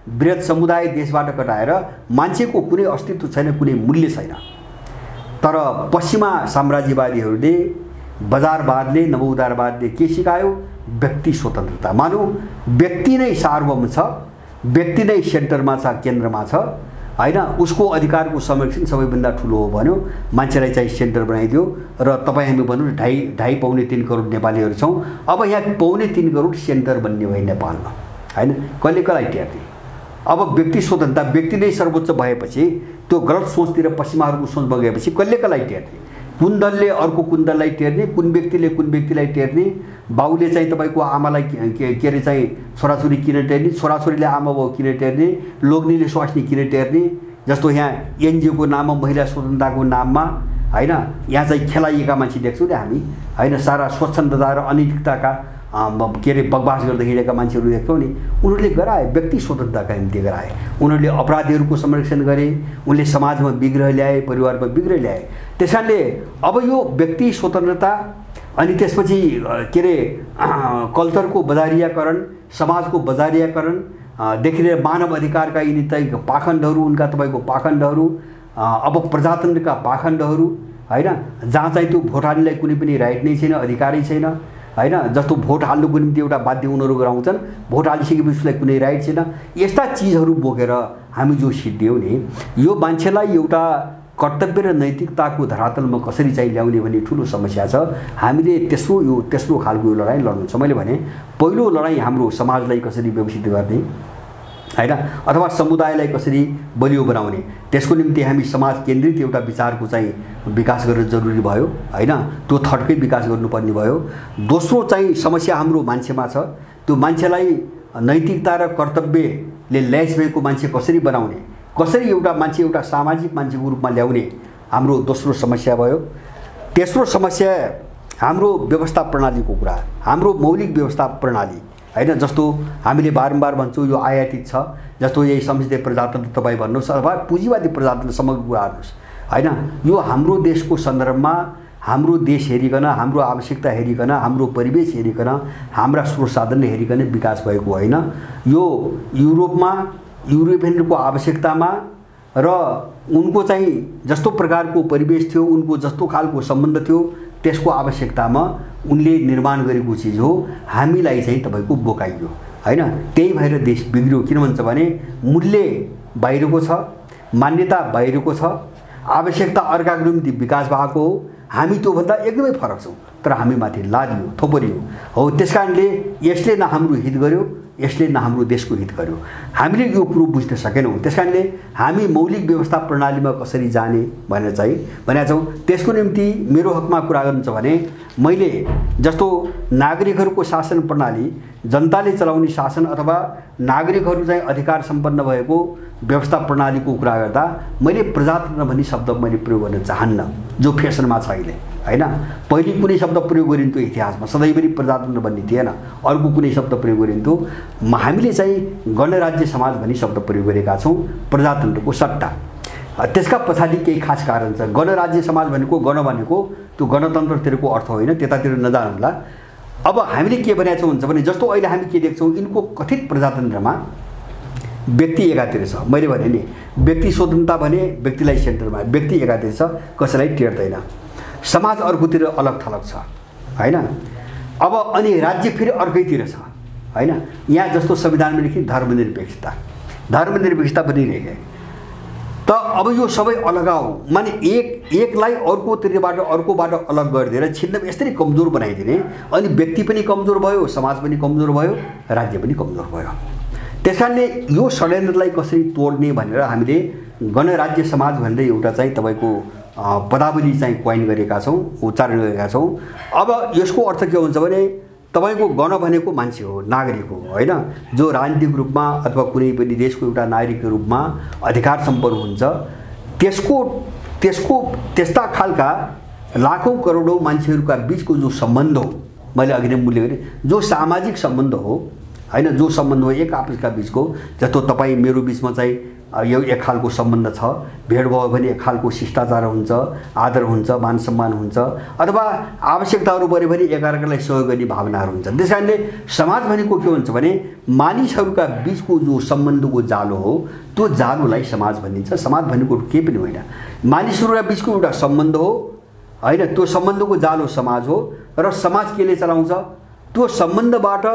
बृहत समुदाय देशबाट कटाएर मान्छेको कुनै अस्तित्व छैन, कुनै मूल्य छैन। तर पश्चिमा साम्राज्यवादीहरूले, बजारवादले, नवउदारवादले के सिकायो? व्यक्ति स्वतन्त्रता। मानौ व्यक्ति नै सार्वभौम छ, व्यक्ति नै सेन्टरमा छ, केन्द्रमा छ हैन, उसको अधिकारको संरक्षण सबैभन्दा ठुलो हो भन्यो, मान्छेलाई चाहिँ सेन्टर बनाइदियो। र तपाईँ हामी भनौँ 2.5-3 करोड नेपालीहरू छौँ, अब यहाँ 2.5-3 करोड सेन्टर बन्ने भयो नेपालमा हैन, कसलाई टेर्ने? अब व्यक्ति स्वतन्त्रता, व्यक्ति नै सर्वोच्च भएपछि त्यो गलत सोचतिर पश्चिमाहरूको सोचमा गएपछि कसलाई टेर्ने? कुन दलले अर्को कुन दललाई टेर्ने, कुन व्यक्तिले कुन व्यक्तिलाई टेर्ने? बाउले चाहिँ तपाईँको आमालाई के अरे चाहिँ छोराछोरी किन टेर्ने, छोराछोरीले आमा बाउ किन टेर्ने, लोग्नेले स्वास्नी किन टेर्ने? जस्तो यहाँ एनजिओको नाममा, महिला स्वतन्त्रताको नाममा हैन, यहाँ चाहिँ खेलाइएका मान्छे देख्छौँ नि हामी हैन, सारा स्वच्छन्दता र अनैतिकताका के अरे बकवास गर्दै हिँडेका मान्छेहरू देख्छौँ नि। उनीहरूले गराए, व्यक्ति स्वतन्त्रताका निम्ति गराए, उनीहरूले अपराधीहरूको संरक्षण गरे, उनले समाजमा विग्रह ल्याए, परिवारमा विग्रह ल्याए। त्यसैले अब यो व्यक्ति स्वतन्त्रता अनि त्यसपछि के अरे कल्चरको बजारियाकरण, समाजको बजारियाकरण देखि लिएर मानव अधिकारका यिनी चाहिँ पाखण्डहरू, उनका तपाईँको पाखण्डहरू, अब प्रजातन्त्रका पाखण्डहरू हैन, जहाँ चाहिँ त्यो भोट हाल्नेलाई कुनै पनि राइट नै छैन, अधिकारै छैन हैन। जस्तो भोट हाल्नुको निम्ति एउटा बाध्य उनीहरू गराउँछन्, भोट हालिसकेपछि उसलाई कुनै राइट छैन। यस्ता चिजहरू बोकेर हामी जो सिद्धियौँ नि, यो मान्छेलाई एउटा कर्तव्य र नैतिकताको धरातलमा कसरी चाहिँ ल्याउने भन्ने ठुलो समस्या छ। हामीले तेस्रो खालको लडाइँ लड्नु छ। मैले भने पहिलो लडाइँ हाम्रो समाजलाई कसरी व्यवस्थित गर्ने हैन, अथवा समुदायलाई कसरी बलियो बनाउने, त्यसको निम्ति हामी समाज केन्द्रित एउटा विचारको चाहिँ विकास गर्न जरुरी भयो हैन, त्यो थर्डकै विकास गर्नुपर्ने भयो। दोस्रो चाहिँ समस्या हाम्रो मान्छेमा छ, त्यो मान्छेलाई नैतिकता र कर्तव्यले लैस भएको मान्छे कसरी बनाउने, कसरी एउटा मान्छे एउटा सामाजिक मान्छेको रूपमा ल्याउने हाम्रो दोस्रो समस्या भयो। तेस्रो समस्या हाम्रो व्यवस्था प्रणालीको कुरा, हाम्रो मौलिक व्यवस्था प्रणाली हैन। जस्तो हामीले बारम्बार भन्छौँ यो आयातित छ, जस्तो यही संसदीय प्रजातन्त्र तपाईँ भन्नुहोस् अथवा पुँजीवादी प्रजातन्त्र समग्र कुरा हेर्नुहोस् हैन, यो हाम्रो देशको सन्दर्भमा, हाम्रो देश हेरिकन, हाम्रो आवश्यकता हेरिकन, हाम्रो परिवेश हेरिकन, हाम्रा स्रोत साधन हेरिकन विकास भएको होइन। यो युरोपमा युरोपियनहरूको आवश्यकतामा र उनको चाहिँ जस्तो प्रकारको परिवेश थियो, उनको जस्तो खालको सम्बन्ध थियो, त्यसको आवश्यकतामा उनले निर्माण गरेको चिज हो। हामीलाई चाहिँ तपाईको बोकाइयो हैन। त्यही भएर देश बिग्रियो। किन भन्छ भने मूल्य बाहिरको छ, मान्यता बाहिरको छ, आवश्यकता अर्काको निम्ति विकास भएको हो, हामी त्योभन्दा एकदमै फरक छौँ, तर हामी माथि लादियो, थोपरियो हो। त्यसकारणले यसले न हाम्रो हित गर्यो, यसले न हाम्रो देशको हित गर्यो। हामीले यो कुरो बुझ्न सकेनौँ। त्यसकारणले हामी मौलिक व्यवस्था प्रणालीमा कसरी जाने भनेर चाहिँ भनेका छौँ। त्यसको निम्ति मेरो हकमा कुरा गर्नु छ भने मैले जस्तो नागरिकहरूको शासन प्रणाली, जनताले चलाउने शासन अथवा नागरिकहरू चाहिँ अधिकार सम्पन्न भएको व्यवस्था प्रणालीको कुरा गर्दा मैले प्रजातन्त्र भन्ने शब्द मैले प्रयोग गर्न चाहन्न, जो फेसनमा छ अहिले, हैन। पहिले कुनै शब्द प्रयोग गरिन्थ्यो इतिहासमा, सधैँभरि प्रजातन्त्र भन्ने थिएन, अर्को कुनै शब्द प्रयोग गरिन्थ्यो। हामीले चाहिँ गणराज्य समाज भन्ने शब्द प्रयोग गरेका छौँ प्रजातन्त्रको सट्टा। त्यसका पछाडि केही खास कारण छ। गणराज्य समाज भनेको गण भनेको त्यो गणतन्त्रतिरको अर्थ होइन, त्यतातिर नजानुहोला। अब हामीले के भनेका छौँ भने जस्तो अहिले हामी के देख्छौँ, यिनको कथित प्रजातन्त्रमा व्यक्ति एकातिर छ। मैले भने नि व्यक्ति स्वतन्त्रता भने व्यक्तिलाई सेन्टरमा, व्यक्ति एकातिर छ, कसैलाई टेर्दैन। समाज अर्कोतिर अलग थलग छ, हैन। अब अनि राज्य फेरि अर्कैतिर छ, हैन। यहाँ जस्तो संविधानमा लेखि धर्मनिरपेक्षता, धर्मनिरपेक्षता पनि लेखे। त अब यो सबै अलगाउ माने एकलाई अर्कोबाट अलग गरिदिएर छिन्न यसरी कमजोर बनाइदिने, अनि व्यक्ति पनि कमजोर भयो, समाज पनि कमजोर भयो, राज्य पनि कमजोर भयो। त्यसकारणले यो षड्यन्त्रलाई कसरी तोड्ने भनेर हामीले गणराज्य समाज भनेर एउटा चाहिँ तपाईँको पदावली चाहिँ कोइन गरेका छौँ, उच्चारण गरेका छौँ। अब यसको अर्थ के हुन्छ भने तपाईको गण भनेको मान्छे हो, नागरिक हो, हैन। जो राजनीतिक रूपमा अथवा कुनै पनि देशको एउटा नागरिकको रूपमा अधिकार सम्पन्न हुन्छ, त्यसको त्यस्ता खालका लाखौं करोडौं मान्छेहरूका बीचको जो सम्बन्ध हो, मैले अघि नै मूल्य गरेँ, जो सामाजिक सम्बन्ध हो, हैन, जो सम्बन्ध हो एक आपसका बीचको, जस्तो तपाईँ मेरो बीचमा चाहिँ यो एक खालको सम्बन्ध छ, भेट भयो भने एक खालको शिष्टाचार हुन्छ, आदर हुन्छ, मान सम्मान हुन्छ, अथवा आवश्यकताहरू पऱ्यो भने एकअर्कालाई सहयोग गर्ने भावनाहरू हुन्छ। त्यसकारणले समाज भनेको के हुन्छ भने मानिसहरूका बीचको जो सम्बन्धको जालो हो, त्यो जालोलाई समाज भनिन्छ। समाज भनेको केही पनि होइन, मानिसहरूका बीचको एउटा सम्बन्ध हो, हैन। त्यो सम्बन्धको जालो समाज हो। र समाज केले चलाउँछ, त्यो सम्बन्धबाट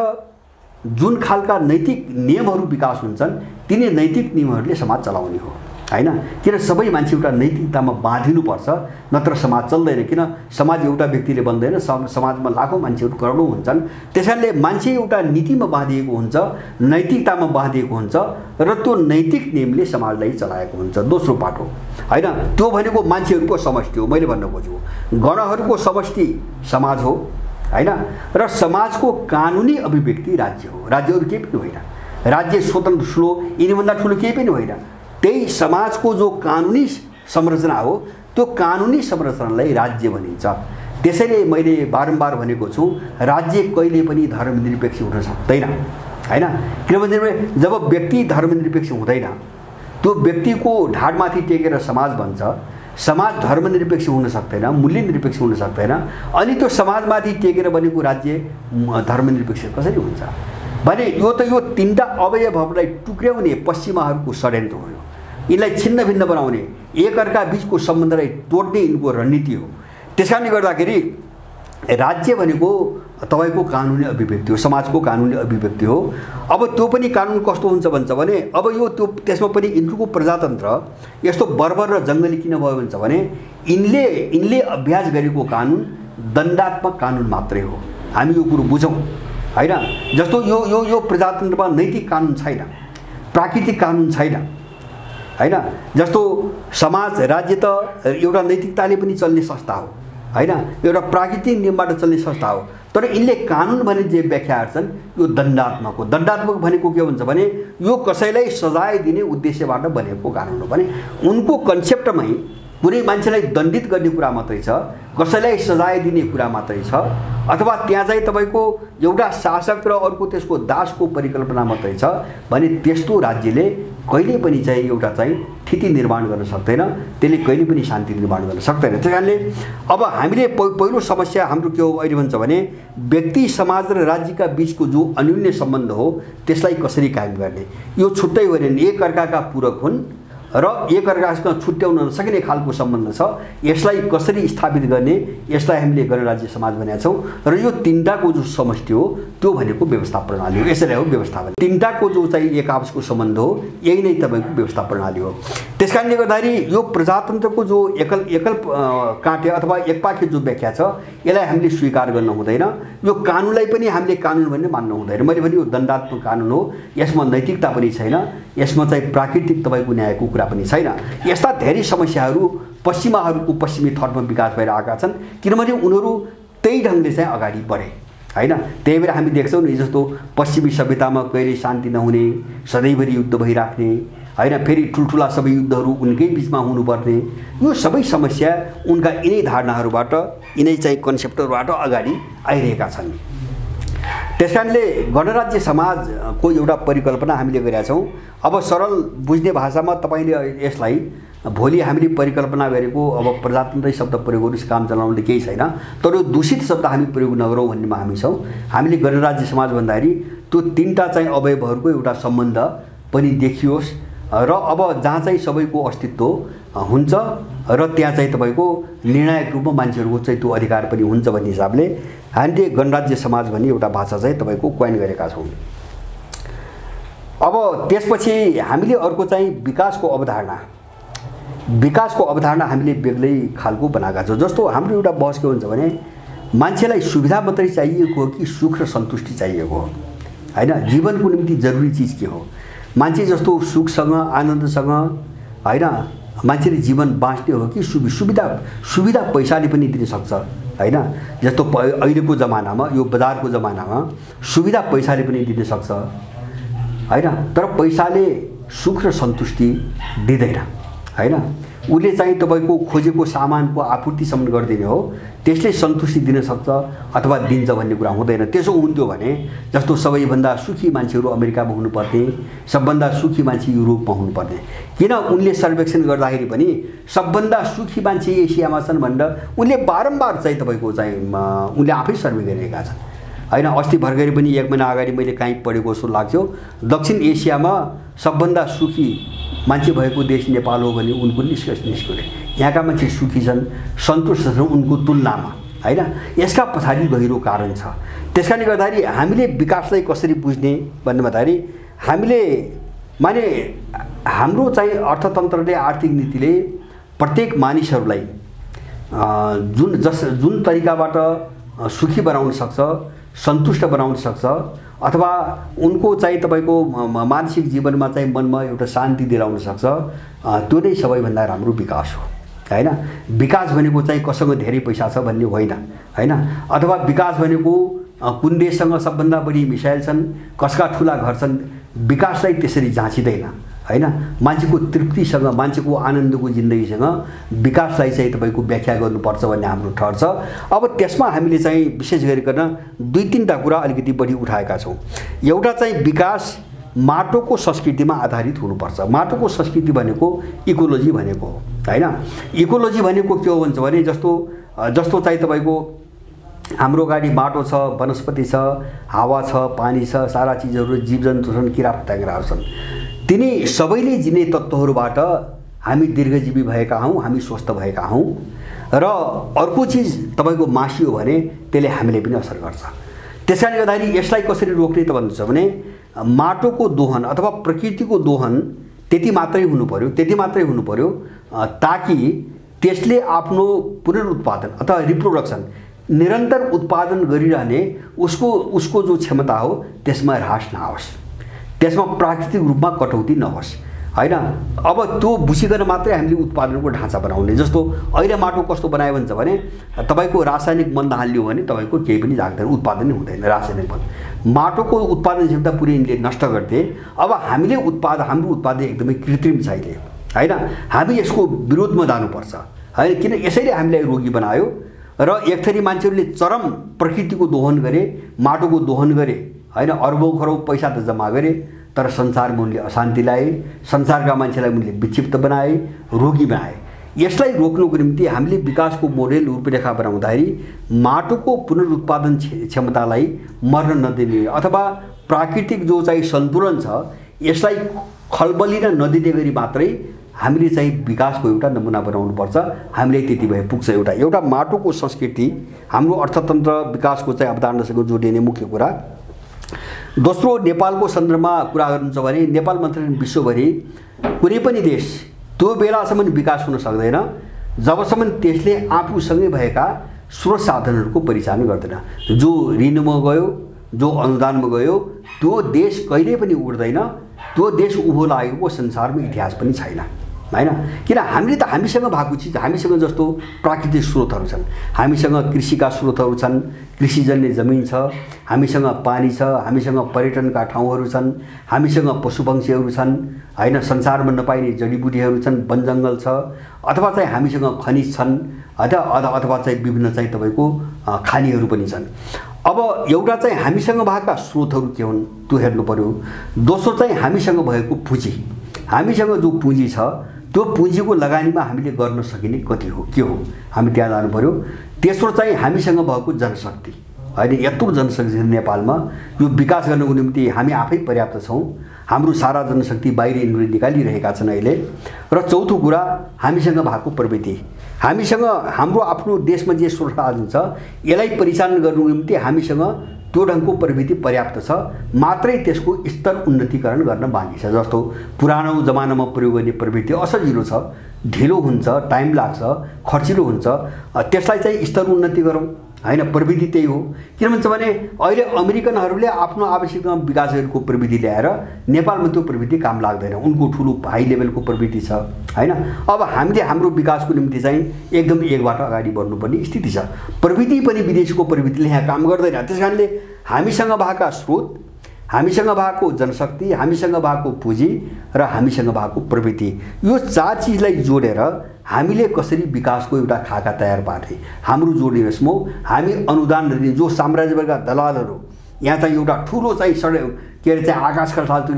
जुन खालका नैतिक नियमहरू विकास हुन्छन्, तिनी नैतिक नियमहरूले समाज चलाउने हो, हैन। किन सबै मान्छे एउटा नैतिकतामा बाँधिनुपर्छ, नत्र समाज चल्दैन। किन समाज एउटा व्यक्तिले बन्दैन, समाजमा लाखौं मान्छेहरू करोडौं हुन्छन्। त्यसैले मान्छे एउटा नीतिमा बाँधिएको हुन्छ, नैतिकतामा बाँधिएको हुन्छ, र त्यो नैतिक नियमले समाजलाई चलाएको हुन्छ। दोस्रो पाटो, हैन, त्यो भनेको मान्छेहरूको समष्टि हो। मैले भन्न खोजेको गणहरूको समष्टि समाज हो, हैन। र समाजको कानुनी अभिव्यक्ति राज्य हो। राज्यहरू केही पनि होइन, राज्य स्वतन्त्र ठुलो यिनीभन्दा ठुलो केही पनि होइन। त्यही समाजको जो कानुनी संरचना हो, त्यो कानुनी संरचनालाई राज्य भनिन्छ। त्यसैले मैले बारम्बार भनेको छु, राज्य कहिले पनि धर्मनिरपेक्ष हुन सक्दैन, हैन। किनभने जब व्यक्ति धर्मनिरपेक्ष हुँदैन, त्यो व्यक्तिको ढाडमाथि टेकेर समाज बन्छ। समाज धर्मनिरपेक्ष हुन सक्दैन, मूल्य निरपेक्ष हुन सक्दैन, अनि त्यो समाजमाथि टेकेर बनेको राज्य धर्मनिरपेक्ष कसरी हुन्छ भने यो तीनटा अवयवहरूलाई टुक्र्याउने पश्चिमाहरूको षड्यन्त्र हो। यिनलाई छिन्न भिन्न बनाउने, एकअर्का बीचको सम्बन्धलाई तोड्ने यिनको रणनीति हो। त्यसकारणले गर्दाखेरि राज्य भनेको तपाईको कानुनी अभिव्यक्ति हो, समाजको कानुनी अभिव्यक्ति हो। अब त्यो पनि कानुन कस्तो हुन्छ भन्छ भने अब यो त्यो त्यसमा पनि यिनको प्रजातन्त्र यस्तो बर्बर र जङ्गली किन भयो भन्छ भने यिनले अभ्यास गरेको कानुन दण्डात्मक कानुन मात्रै हो। हामी यो कुरो बुझौँ, हैन। जस्तो यो प्रजातन्त्रमा नैतिक कानुन छैन, प्राकृतिक कानुन छैन, हैन। जस्तो समाज राज्य त एउटा नैतिकताले पनि चल्ने संस्था हो, हैन, एउटा प्राकृतिक नियमबाट चल्ने संस्था हो। तर यिनले कानुन भने जे व्याख्या गर्छन् यो दण्डात्मक हो। दण्डात्मक भनेको के हुन्छ भने यो कसैलाई सजाय दिने उद्देश्यबाट बनेको कानुन हो। भने उनको कन्सेप्टमै कुनै मान्छेलाई दण्डित गर्ने कुरा मात्रै छ, कसैलाई सजाय दिने कुरा मात्रै छ, अथवा त्यहाँ चाहिँ तपाईको एउटा शासक र अर्को त्यसको दासको परिकल्पना मात्रै छ भने त्यस्तो राज्यले कहिले पनि चाहिँ एउटा चाहिँ स्थिति निर्माण गर्न सक्दैन, त्यसले कहिले पनि शान्ति निर्माण गर्न सक्दैन। त्यसकारणले अब हामीले पहिलो समस्या हाम्रो के हो अहिले भन्छ भने व्यक्ति समाज र राज्यका बीचको जो अन्योन्य सम्बन्ध हो त्यसलाई कसरी कायम गर्ने। यो छुट्टै होइन, एक अर्काका पूरक हुन् र एकअर्कासँग छुट्याउन नसकिने खालको सम्बन्ध छ। यसलाई कसरी स्थापित गर्ने, यसलाई हामीले गणराज्य समाज भनेका छौँ। र यो तीनटाको जो समष्टि हो त्यो भनेको व्यवस्था प्रणाली हो। यसैलाई हो व्यवस्थापन। तीनटाको जो चाहिँ एक आपसको सम्बन्ध हो यही नै तपाईँको व्यवस्था प्रणाली हो। त्यसकारणले गर्दाखेरि यो प्रजातन्त्रको जो एकल काँटे अथवा एकपाखे जो व्याख्या छ यसलाई हामीले स्वीकार गर्न हुँदैन। यो कानुनलाई पनि हामीले कानुन भन्ने मान्न हुँदैन। मैले भने यो दण्डात्मक कानुन हो, यसमा नैतिकता पनि छैन, यसमा चाहिँ प्राकृतिक तपाईँको न्यायको कुरा पनि छैन। यस्ता धेरै समस्याहरू पश्चिमाहरूको पश्चिमी थरमा विकास भएर आएका छन्, किनभने उनीहरू त्यही ढङ्गले चाहिँ अगाडि बढे हैन। त्यही भएर हामी देख्छौँ नि जस्तो पश्चिमी सभ्यतामा कहिले शान्ति नहुने, सधैँभरि युद्ध भइराख्ने हैन, फेरि ठुल्ठुला सबै युद्धहरू उनकै बिचमा हुनुपर्ने, यो सबै समस्या उनका यिनै धारणाहरूबाट यिनै चाहिँ कन्सेप्टहरूबाट अगाडि आइरहेका छन्। त्यसकारणले गणराज्य समाजको एउटा परिकल्पना हामीले गरेका छौँ। अब सरल बुझ्ने भाषामा तपाईँले यसलाई भोलि हामीले परिकल्पना गरेको अब प्रजातन्त्रै शब्द प्रयोग गर्नु काम चलाउनु केही छैन, तर यो दूषित शब्द हामी प्रयोग नगरौँ भन्नेमा हामी छौँ। हामीले गणराज्य समाज भन्दाखेरि त्यो तीनटा चाहिँ अवयवहरूको एउटा सम्बन्ध पनि देखियोस् र अब जहाँ चाहिँ सबैको अस्तित्व हुन्छ र त्यहाँ चाहिँ तपाईँको निर्णायक रूपमा मान्छेहरूको चाहिँ त्यो अधिकार पनि हुन्छ भन्ने हिसाबले हामीले गणराज्य समाज भन्ने एउटा भाषा चाहिँ तपाईँको कोइन गरेका छौँ। अब त्यसपछि हामीले अर्को चाहिँ विकासको अवधारणा हामीले बेग्लै खालको बनाएका छौँ। जस्तो हाम्रो एउटा बहस के हुन्छ भने मान्छेलाई सुविधा मात्रै चाहिएको हो कि सुख र सन्तुष्टि चाहिएको हो हैन। जीवनको निम्ति जरुरी चिज के हो? मान्छे जस्तो सुखसँग आनन्दसँग हैन मान्छेले जीवन बाँच्ने हो कि सुविधा पैसाले पनि दिन सक्छ हैन। जस्तो अहिलेको जमानामा यो बजारको जमानामा सुविधा पैसाले पनि दिन सक्छ हैन, तर पैसाले सुख र सन्तुष्टि दिँदैन हैन। उसले चाहिँ तपाईँको खोजेको सामानको आपूर्तिसम्म गरिदिने हो, त्यसले सन्तुष्टि दिन सक्छ अथवा दिन्छ भन्ने कुरा हुँदैन। त्यसो हुन्थ्यो भने जस्तो सबैभन्दा सुखी मान्छेहरू अमेरिकामा हुनुपर्ने, सबभन्दा सुखी मान्छे युरोपमा हुनुपर्ने, किन उनले सर्वेक्षण गर्दाखेरि पनि सबभन्दा सुखी मान्छे एसियामा छन् भनेर उनले बारम्बार चाहिँ तपाईँको चाहिँ उनले आफै सर्वे गरिरहेका छन् हैन। अस्ति भर्खरै पनि 1 महिना अगाडि मैले कहीँ पढेको जस्तो लाग्थ्यो, दक्षिण एसियामा सबभन्दा सुखी मान्छे भएको देश नेपाल हो भने उनको निष्कर्ष निस्क्यो। यहाँका मान्छे सुखी छन्, सन्तुष्ट छन् उनको तुलनामा हैन। यसका पछाडि गहिरो कारण छ। त्यसकारणले गर्दाखेरि हामीले विकासलाई कसरी बुझ्ने भन्ने भन्दाखेरि हामीले माने हाम्रो चाहिँ अर्थतन्त्रले आर्थिक नीतिले प्रत्येक मानिसहरूलाई जुन तरिकाबाट सुखी बनाउन सक्छ, सन्तुष्ट बनाउन सक्छ अथवा उनको चाहिँ तपाईँको मानसिक जीवनमा चाहिँ मनमा एउटा शान्ति दिलाउन सक्छ, त्यो नै सबैभन्दा राम्रो विकास हो हैन। विकास भनेको चाहिँ कसँग धेरै पैसा छ भन्ने होइन हैन, अथवा विकास भनेको कुन देशसँग सबभन्दा बढी मिसाइल छन्, कसका ठुला घर छन्, विकासलाई त्यसरी जाँचिँदैन हैन। मान्छेको तृप्तिसँग, मान्छेको आनन्दको जिन्दगीसँग विकासलाई चाहिँ तपाईँको व्याख्या गर्नुपर्छ भन्ने हाम्रो ठहर छ। अब त्यसमा हामीले चाहिँ विशेष गरिकन 2-3टा कुरा अलिकति बढी उठाएका छौँ। एउटा चाहिँ विकास माटोको संस्कृतिमा आधारित हुनुपर्छ। माटोको संस्कृति भनेको इकोलोजी भनेको हो हैन। इकोलोजी भनेको के हो भन्छ भने जस्तो चाहिँ तपाईँको हाम्रो अगाडि माटो छ, वनस्पति छ, हावा छ, पानी छ, सारा चिजहरू, जीवजन्तु छन्, किराफट्याङ्ग्राहरू छन्, तिनी सबैले जिने तत्त्वहरूबाट हामी दीर्घजीवी भएका हौँ, हामी स्वस्थ भएका हौँ। र अर्को चिज तपाईँको मासियो भने त्यसले हामीले पनि असर गर्छ। त्यसकारणले गर्दाखेरि यसलाई कसरी रोक्ने त भन्नुहुन्छ भने माटोको दोहन अथवा प्रकृतिको दोहन त्यति मात्रै हुनु पर्यो ताकि त्यसले आफ्नो पुनरुत्पादन अथवा रिप्रोडक्सन निरन्तर उत्पादन गरिरहने उसको जो क्षमता हो त्यसमा ह्रास नहोस्, त्यसमा प्राकृतिक रूपमा कटौती नहोस् हैन। अब त्यो बुझिकन मात्रै हामीले उत्पादनको ढाँचा बनाउने। जस्तो अहिले माटो कस्तो बनायो भन्छ भने तपाईँको रासायनिक मल हाल्यो भने तपाईँको केही पनि जाग्दैन, उत्पादन नै हुँदैन। रासायनिक मल माटोको उत्पादन क्षमता पुरै यिनले नष्ट गर्थे। अब हामीले हाम्रो उत्पादन एकदमै कृत्रिम छ अहिले हैन। हामी यसको विरोधमा जानुपर्छ हैन, किन यसैले हामीलाई रोगी बनायो। र एक थरी मान्छेहरूले चरम प्रकृतिको दोहन गरे, माटोको दोहन गरे हैन, अरबौं खरौं पैसा त जम्मा गरे, तर संसारमा उनले अशान्ति ल्याए, संसारका मान्छेलाई उनले विक्षिप्त बनाए, रोगी बनाए। यसलाई रोक्नुको निम्ति हामीले विकासको मोडेल रूपरेखा बनाउँदाखेरि माटोको पुनरुत्पादन क्षमतालाई मर्न नदिने अथवा प्राकृतिक जो चाहिँ सन्तुलन छ यसलाई खलबलिन नदिने गरी मात्रै हामीले चाहिँ विकासको एउटा नमुना बनाउनुपर्छ। हामीले त्यति भए पुग्छ। एउटा माटोको संस्कृति हाम्रो अर्थतन्त्र विकासको चाहिँ अवधारणासँग जोडिने मुख्य कुरा। दोस्रो, नेपालको सन्दर्भमा कुरा गर्नुहुन्छ भने नेपाल मात्र विश्वभरि कुनै पनि देश त्यो बेलासम्म विकास हुन सक्दैन जबसम्म त्यसले आफूसँगै भएका स्रोत साधनहरूको परिचालन गर्दैन। जो ऋणमा गयो, जो अनुदानमा गयो, त्यो देश कहिल्यै पनि उठ्दैन। त्यो देश उँभो लागेको संसारमा इतिहास पनि छैन, हैन? किन हामीले त हामीसँग भएको चिज, हामीसँग जस्तो प्राकृतिक स्रोतहरू छन्, हामीसँग कृषिका स्रोतहरू छन्, कृषिजन्य जमिन छ, हामीसँग पानी छ, हामीसँग पर्यटनका ठाउँहरू छन्, हामीसँग पशुपक्षीहरू छन्, हैन? संसारमा नपाइने जडीबुटीहरू छन्, वन जङ्गल छ, अथवा चाहिँ हामीसँग खनिज छन्, अथवा चाहिँ विभिन्न चाहिँ तपाईँको खानीहरू पनि छन्। अब एउटा चाहिँ हामीसँग भएका स्रोतहरू के हुन् त्यो हेर्नु पर्यो। दोस्रो चाहिँ हामीसँग भएको पुँजी, हामीसँग जो पुँजी छ त्यो पुँजीको लगानीमा हामीले गर्न सकिने कति हो, के हो, हामी त्यहाँ जानु पर्यो। तेस्रो चाहिँ हामीसँग भएको जनशक्ति, होइन? यत्रो जनशक्ति छ नेपालमा, यो विकास गर्नको निम्ति हामी आफै पर्याप्त छौँ। हाम्रो सारा जनशक्ति बाहिर यिनीहरूले निकालिरहेका छन् अहिले। र चौथो कुरा, हामीसँग भएको प्रविधि, हामीसँग हाम्रो आफ्नो देशमा जे स्रोत साधन छ यसलाई परिचालन गर्नुको निम्ति हामीसँग त्यो ढङ्गको प्रविधि पर्याप्त छ, मात्रै त्यसको स्तर उन्नतीकरण गर्न बाँकी छ। जस्तो पुरानो जमानामा प्रयोग गर्ने प्रविधि असजिलो छ, ढिलो हुन्छ, टाइम लाग्छ, खर्चिलो हुन्छ, त्यसलाई चाहिँ स्तर उन्नति गरौँ, हैन? प्रविधि त्यही हो। किन भन्छ भने अहिले अमेरिकनहरूले आफ्नो आवश्यकता विकास गरेको प्रविधि ल्याएर नेपालमा त्यो प्रविधि काम लाग्दैन, उनको ठुलो हाई लेभलको प्रविधि छ, हैन? अब हामीले हाम्रो विकासको निम्ति चाहिँ एकदम एकबाट अगाडि बढ्नुपर्ने स्थिति छ। प्रविधि पनि विदेशको प्रविधिले यहाँ काम गर्दैन। त्यसकारणले हामीसँग भएका स्रोत, हामीसँग भएको जनशक्ति, हामीसँग भएको पुँजी र हामीसँग भएको प्रविधि, यो चार चिजलाई जोडेर हामीले कसरी विकासको एउटा खाका तयार पार्ने, हाम्रो जोड्ने रस्मो हामी अनुदान दिने जो साम्राज्यवादका दलालहरू यहाँ चाहिँ एउटा ठुलो चाहिँ के अरे चाहिँ आकाश खर्च,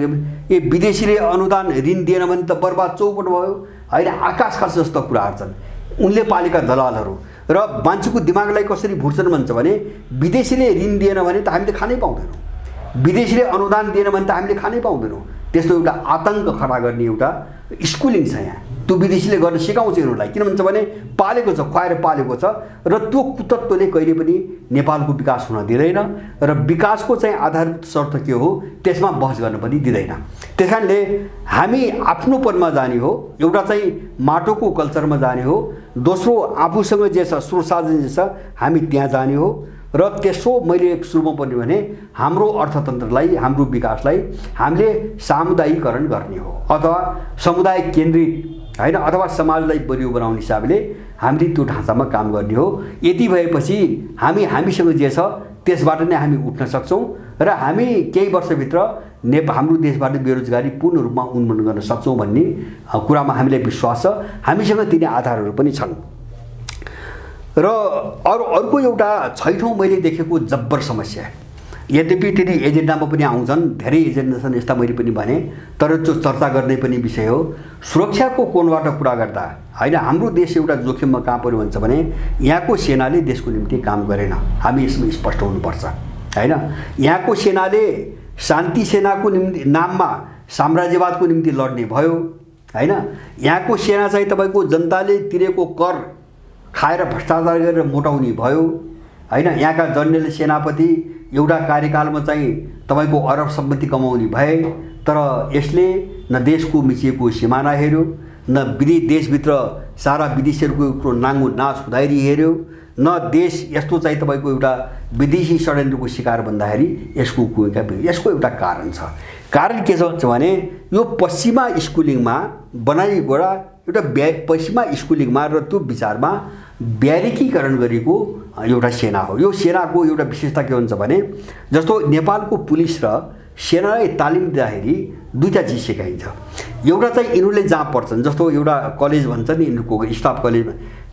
ए विदेशीले अनुदान ऋण दिएन भने त बर्बाद चौपट भयो, होइन? आकाश खर्च जस्तो कुराहरू छन् उनले पालेका दलालहरू। र मान्छेको दिमागलाई कसरी भुट्छन् भन्छ भने विदेशीले ऋण दिएन भने त हामीले खानै पाउँदैनौँ, विदेशीले अनुदान दिएन भने त हामीले खानै पाउँदैनौँ। त्यस्तो एउटा आतंक खडा गर्ने एउटा स्कुलिङ छ यहाँ, त्यो विदेशीले गर्न सिकाउँछ यिनीहरूलाई। किन भन्छ भने पालेको छ, खुवाएर पालेको छ, र त्यो कुतत्वले कहिले पनि नेपालको विकास हुन दिँदैन र विकासको चाहिँ आधारभूत शर्त के हो त्यसमा बहस गर्न पनि दिँदैन। त्यसकारणले हामी आफ्नोपनमा जाने हो, एउटा चाहिँ माटोको कल्चरमा जाने हो, दोस्रो आफूसँग जे छ स्रोत साधन जे छ हामी त्यहाँ जाने हो, र त्यसो मैले सुरुमा पनि भने हाम्रो अर्थतन्त्रलाई, हाम्रो विकासलाई हामीले सामुदायिकरण गर्ने हो अथवा समुदाय केन्द्रित, हैन? अथवा समाजलाई बलियो बनाउने हिसाबले हामीले त्यो ढाँचामा काम गर्ने हो। यति भएपछि हामीसँग जे छ त्यसबाट नै हामी उठ्न सक्छौँ र हामी केही वर्षभित्र हाम्रो देशबाट बेरोजगारी पूर्ण रूपमा उन्मूलन गर्न सक्छौँ भन्ने कुरामा हामीलाई विश्वास छ। हामीसँग तिनी आधारहरू पनि छन्। र अर्को एउटा छैठौँ मैले देखेको जब्बर समस्या, यद्यपि तिनी एजेन्डामा पनि आउँछन्, धेरै एजेन्डा छन् यस्ता मैले पनि भने, तर त्यो चर्चा गर्ने पनि विषय हो। सुरक्षाको कोणबाट कुरा गर्दा, होइन, हाम्रो देश एउटा जोखिममा कहाँ पर्यो भन्छ भने यहाँको सेनाले देशको निम्ति काम गरेन, हामी यसमा स्पष्ट हुनुपर्छ, हैन? यहाँको सेनाले शान्ति सेनाको निम्ति नाममा साम्राज्यवादको निम्ति लड्ने भयो, हैन? यहाँको सेना चाहिँ तपाईँको जनताले तिरेको कर खाएर भ्रष्टाचार गरेर मोटाउने भयो, हैन? यहाँका जनरल सेनापति एउटा कार्यकालमा चाहिँ तपाईँको अरब सम्पत्ति कमाउने भए, तर यसले न देशको मिचिएको सिमाना हेऱ्यो, न देशभित्र सारा विदेशीहरूको नाङ्गो नाच हुँदाखेरि हेऱ्यो, न देश यस्तो चाहिँ तपाईँको एउटा विदेशी षड्यन्त्रको शिकार भन्दाखेरि यसको एउटा कारण छ। कारण के छ भने यो पश्चिमा स्कुलिङमा बनाइएको एउटा पश्चिमा स्कुलिङमा र त्यो विचारमा ब्यारिकीकरण गरेको एउटा सेना हो। यो सेनाको एउटा विशेषता के हुन्छ भने जस्तो नेपालको पुलिस र सेनालाई तालिम दिँदाखेरि दुईटा चिज सिकाइन्छ। एउटा चाहिँ यिनीहरूले जहाँ पढ्छन्, जस्तो एउटा कलेज भन्छ नि यिनीहरूको स्टाफ कलेज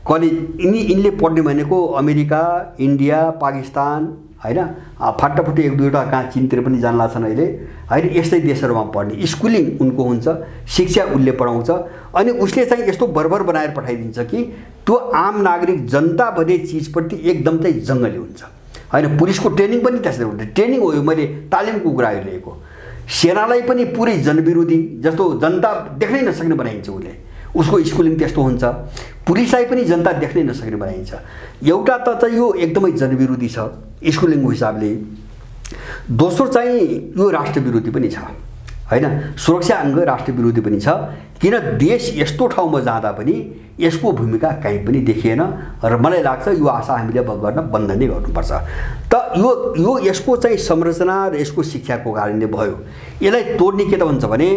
यिनले पढ्ने भनेको अमेरिका, इन्डिया, पाकिस्तान, हैन? फाटाफुटी एक दुईवटा कहाँ चीनतिर पनि जानला छन् अहिले, हैन? यस्तै देशहरूमा पढ्ने स्कुलिङ उनको हुन्छ, शिक्षा उसले पढाउँछ, अनि उसले चाहिँ यस्तो बर्बर बनाएर पठाइदिन्छ कि त्यो आम नागरिक जनता भन्ने चिजप्रति एकदम चाहिँ जङ्गली हुन्छ, हैन? पुलिसको ट्रेनिङ पनि त्यसरी हुन्छ, ट्रेनिङ हो यो, मैले तालिमको कुरा लिएको। सेनालाई पनि पुरै जनविरोधी जस्तो जनता देख्नै नसक्ने बनाइन्छ उसले, उसको स्कुलिङ त्यस्तो हुन्छ। पुलिसलाई पनि जनता देख्नै नसक्ने बनाइन्छ। एउटा त चाहिँ यो एकदमै जनविरोधी छ स्कुलिङको हिसाबले, दोस्रो चाहिँ यो राष्ट्रविरोधी पनि छ हैन, सुरक्षा अङ्ग राष्ट्रविरोधी पनि छ। किन देश यस्तो ठाउँमा जाँदा पनि यसको भूमिका कहीँ पनि देखिएन र मलाई लाग्छ यो आशा हामीले गर्न बन्द नै गर्नुपर्छ। त यो यसको चाहिँ संरचना र यसको शिक्षाको कारणले भयो। यसलाई तोड्ने के त भन्छ भने